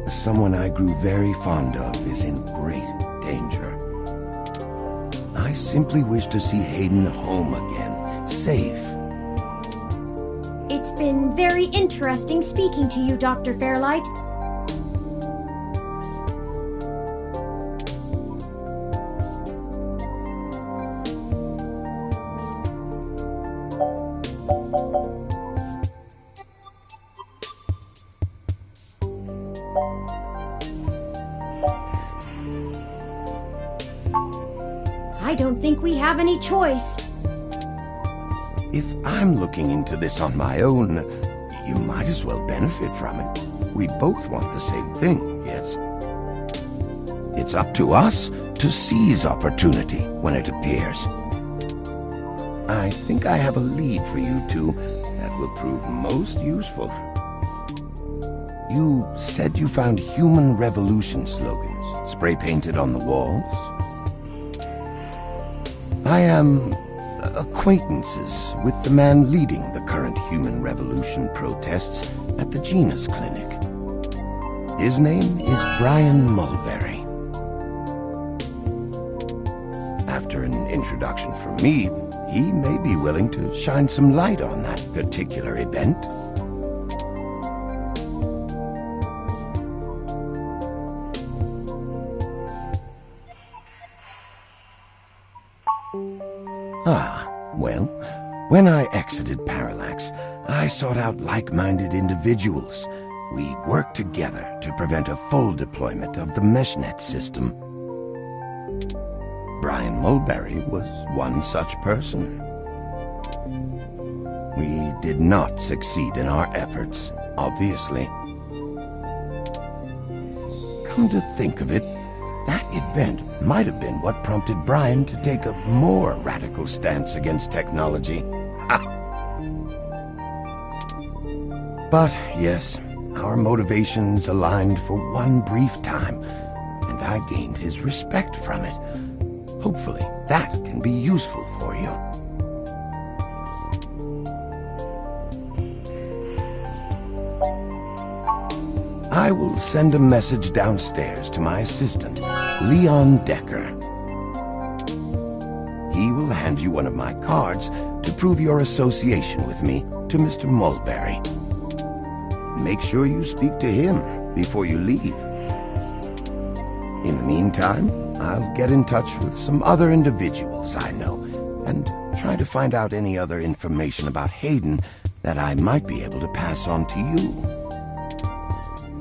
someone I grew very fond of is in great danger. I simply wish to see Hayden home again, safe. It's been very interesting speaking to you, Dr. Fairlight. I don't think we have any choice. if I'm looking into this on my own, you might as well benefit from it. We both want the same thing, yes? It's up to us to seize opportunity when it appears. I think I have a lead for you two that will prove most useful. You said you found human revolution slogans spray-painted on the walls? I am acquaintances with the man leading the current human revolution protests at the Genus Clinic. His name is Brian Mulberry. After an introduction from me, he may be willing to shine some light on that particular event. Well, when I exited Parallax, I sought out like-minded individuals. We worked together to prevent a full deployment of the MeshNet system. Brian Mulberry was one such person. We did not succeed in our efforts, obviously. Come to think of it, that event might have been what prompted Brian to take a more radical stance against technology. Ha! But yes, our motivations aligned for one brief time, and I gained his respect from it. Hopefully, that can be useful for you. I will send a message downstairs to my assistant, Leon Decker. He will hand you one of my cards to prove your association with me to Mr. Mulberry. Make sure you speak to him before you leave. In the meantime, I'll get in touch with some other individuals I know and try to find out any other information about Hayden that I might be able to pass on to you.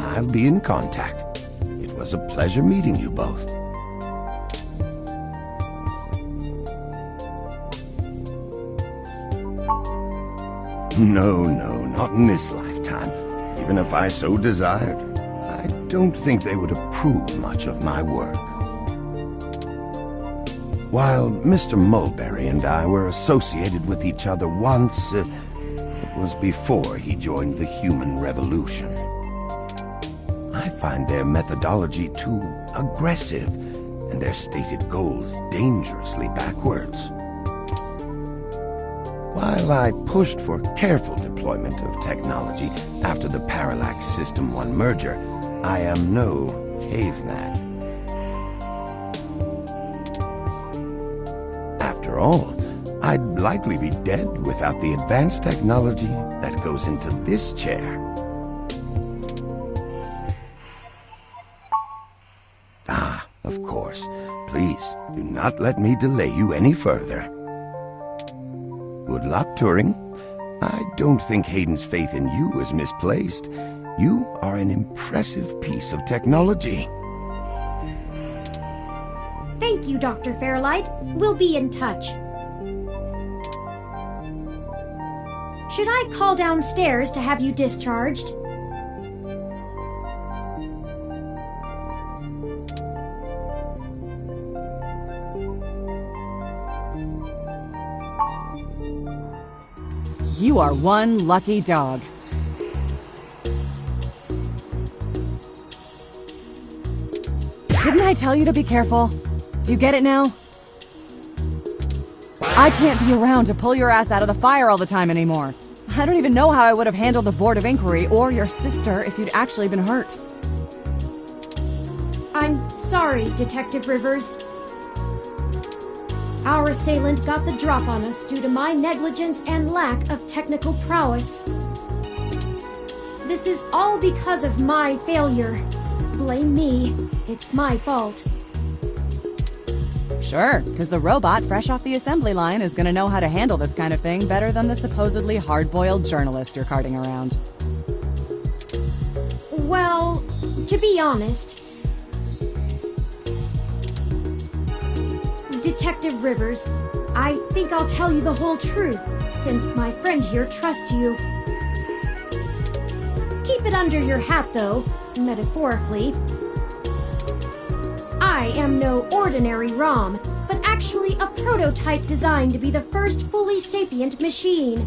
I'll be in contact. It was a pleasure meeting you both. No, not in this lifetime, even if I so desired. I don't think they would approve much of my work. While Mr. Mulberry and I were associated with each other once, it was before he joined the human revolution. I find their methodology too aggressive and their stated goals dangerously backwards. While I pushed for careful deployment of technology after the Parallax System 1 merger, I am no caveman. After all, I'd likely be dead without the advanced technology that goes into this chair. Of course. Please, do not let me delay you any further. Good luck, Turing. I don't think Hayden's faith in you is misplaced. You are an impressive piece of technology. Thank you, Dr. Fairlight. We'll be in touch. Should I call downstairs to have you discharged? You are one lucky dog. Didn't I tell you to be careful? Do you get it now? I can't be around to pull your ass out of the fire all the time anymore. I don't even know how I would have handled the Board of Inquiry or your sister if you'd actually been hurt. I'm sorry, Detective Rivers. Our assailant got the drop on us due to my negligence and lack of technical prowess. This is all because of my failure. Blame me. It's my fault. Sure, because the robot fresh off the assembly line is going to know how to handle this kind of thing better than the supposedly hard-boiled journalist you're carting around. Well, to be honest, Detective Rivers, I think I'll tell you the whole truth, since my friend here trusts you. Keep it under your hat, though, metaphorically. I am no ordinary ROM, but actually a prototype designed to be the first fully sapient machine.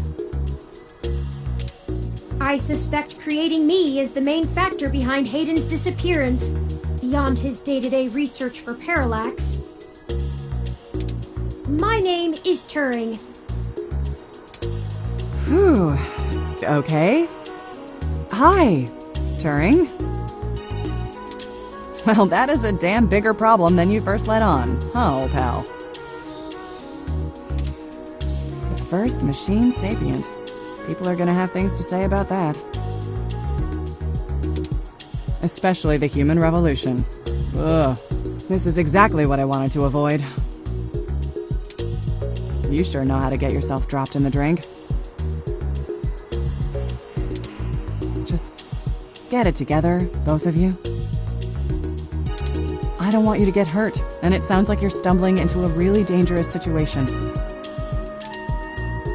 I suspect creating me is the main factor behind Hayden's disappearance, beyond his day-to-day research for Parallax. My name is Turing. Whew. Okay. Hi, Turing. Well, that is a damn bigger problem than you first let on, huh, old pal? The first machine sapient. People are gonna have things to say about that. Especially the human revolution. Ugh. This is exactly what I wanted to avoid. You sure know how to get yourself dropped in the drink. Just get it together, both of you. I don't want you to get hurt, and it sounds like you're stumbling into a really dangerous situation.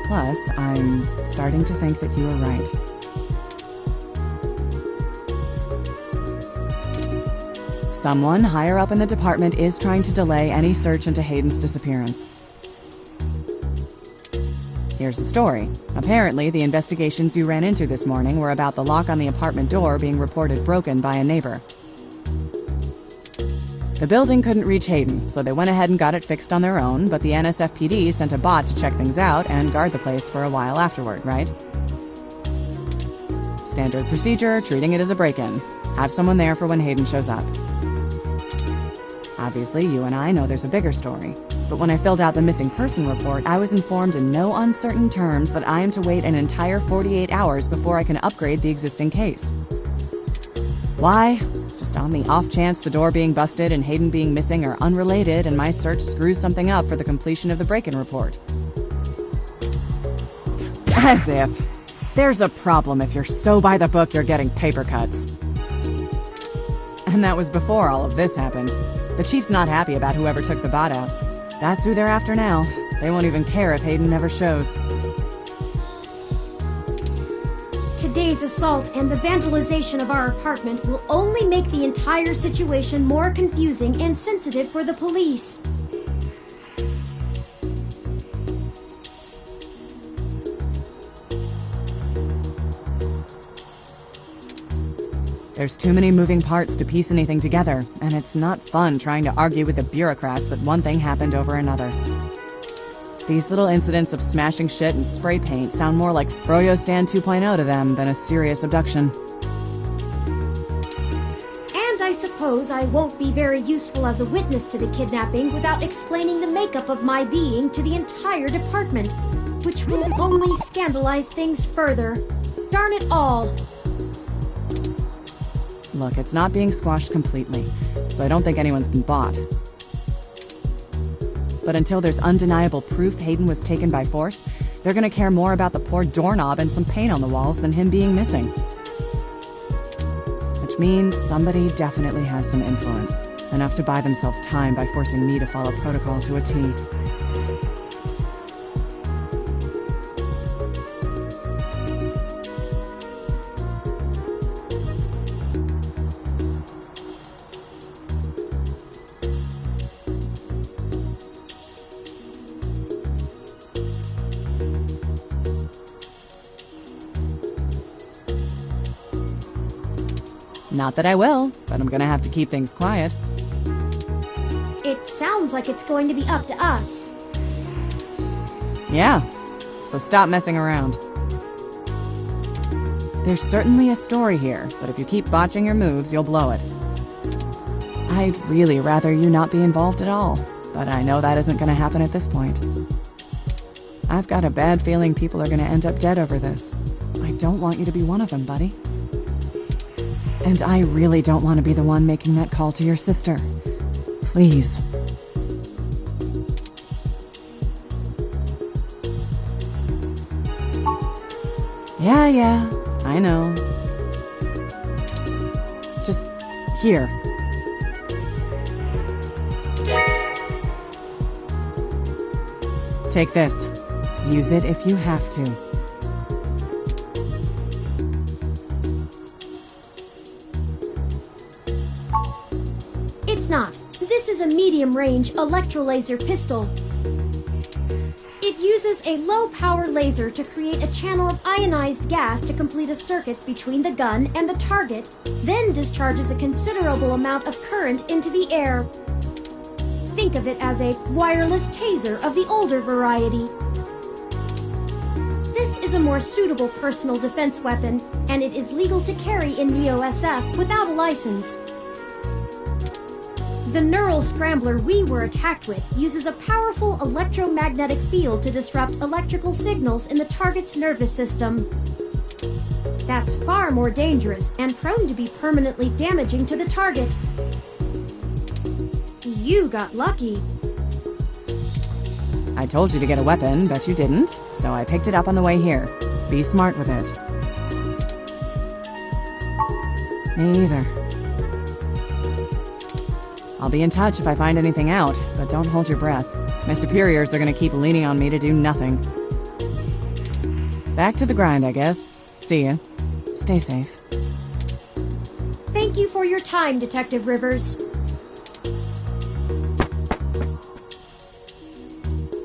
Plus, I'm starting to think that you were right. Someone higher up in the department is trying to delay any search into Hayden's disappearance. Here's the story. Apparently, the investigations you ran into this morning were about the lock on the apartment door being reported broken by a neighbor. The building couldn't reach Hayden, so they went ahead and got it fixed on their own, but the NSFPD sent a bot to check things out and guard the place for a while afterward, right? Standard procedure, treating it as a break-in. Have someone there for when Hayden shows up. Obviously, you and I know there's a bigger story, but when I filled out the missing person report, I was informed in no uncertain terms that I am to wait an entire 48 hours before I can upgrade the existing case. Why? Just on the off chance the door being busted and Hayden being missing are unrelated and my search screws something up for the completion of the break-in report. As if. There's a problem if you're so by the book you're getting paper cuts. And that was before all of this happened. The chief's not happy about whoever took the bot out. That's who they're after now. They won't even care if Hayden never shows. Today's assault and the vandalization of our apartment will only make the entire situation more confusing and sensitive for the police. There's too many moving parts to piece anything together, and it's not fun trying to argue with the bureaucrats that one thing happened over another. These little incidents of smashing shit and spray paint sound more like Froyo Stand 2.0 to them than a serious abduction. And I suppose I won't be very useful as a witness to the kidnapping without explaining the makeup of my being to the entire department, which will only scandalize things further. Darn it all! Look, it's not being squashed completely, so I don't think anyone's been bought. But until there's undeniable proof Hayden was taken by force, they're gonna care more about the poor doorknob and some paint on the walls than him being missing. Which means somebody definitely has some influence, enough to buy themselves time by forcing me to follow protocol to a T. Not that I will, but I'm gonna have to keep things quiet. It sounds like it's going to be up to us. Yeah, so stop messing around. There's certainly a story here, but if you keep botching your moves, you'll blow it. I'd really rather you not be involved at all, but I know that isn't gonna happen at this point. I've got a bad feeling people are gonna end up dead over this. I don't want you to be one of them, buddy. And I really don't want to be the one making that call to your sister. Please. Yeah, I know. Just here. Take this. Use it if you have to. It's not. This is a medium-range electrolaser pistol. It uses a low-power laser to create a channel of ionized gas to complete a circuit between the gun and the target, then discharges a considerable amount of current into the air. Think of it as a wireless taser of the older variety. This is a more suitable personal defense weapon, and it is legal to carry in Neo-SF without a license. The neural scrambler we were attacked with uses a powerful electromagnetic field to disrupt electrical signals in the target's nervous system. That's far more dangerous and prone to be permanently damaging to the target. You got lucky. I told you to get a weapon, but you didn't, so I picked it up on the way here. Be smart with it. Me either. I'll be in touch if I find anything out, but don't hold your breath. My superiors are gonna keep leaning on me to do nothing. Back to the grind, I guess. See ya. Stay safe. Thank you for your time, Detective Rivers.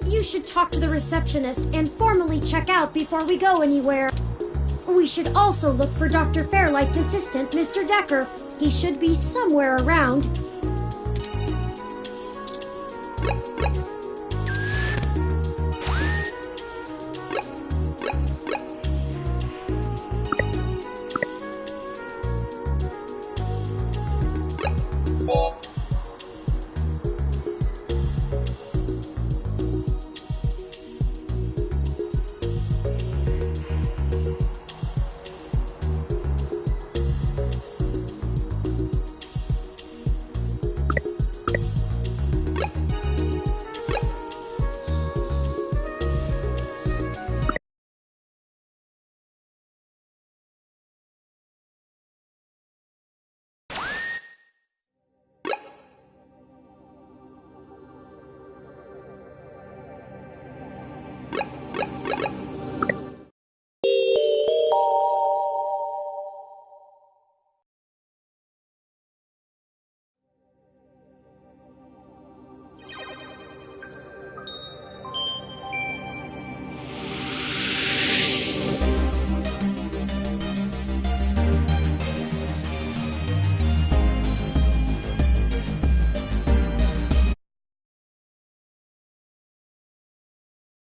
You should talk to the receptionist and formally check out before we go anywhere. We should also look for Dr. Fairlight's assistant, Mr. Decker. He should be somewhere around.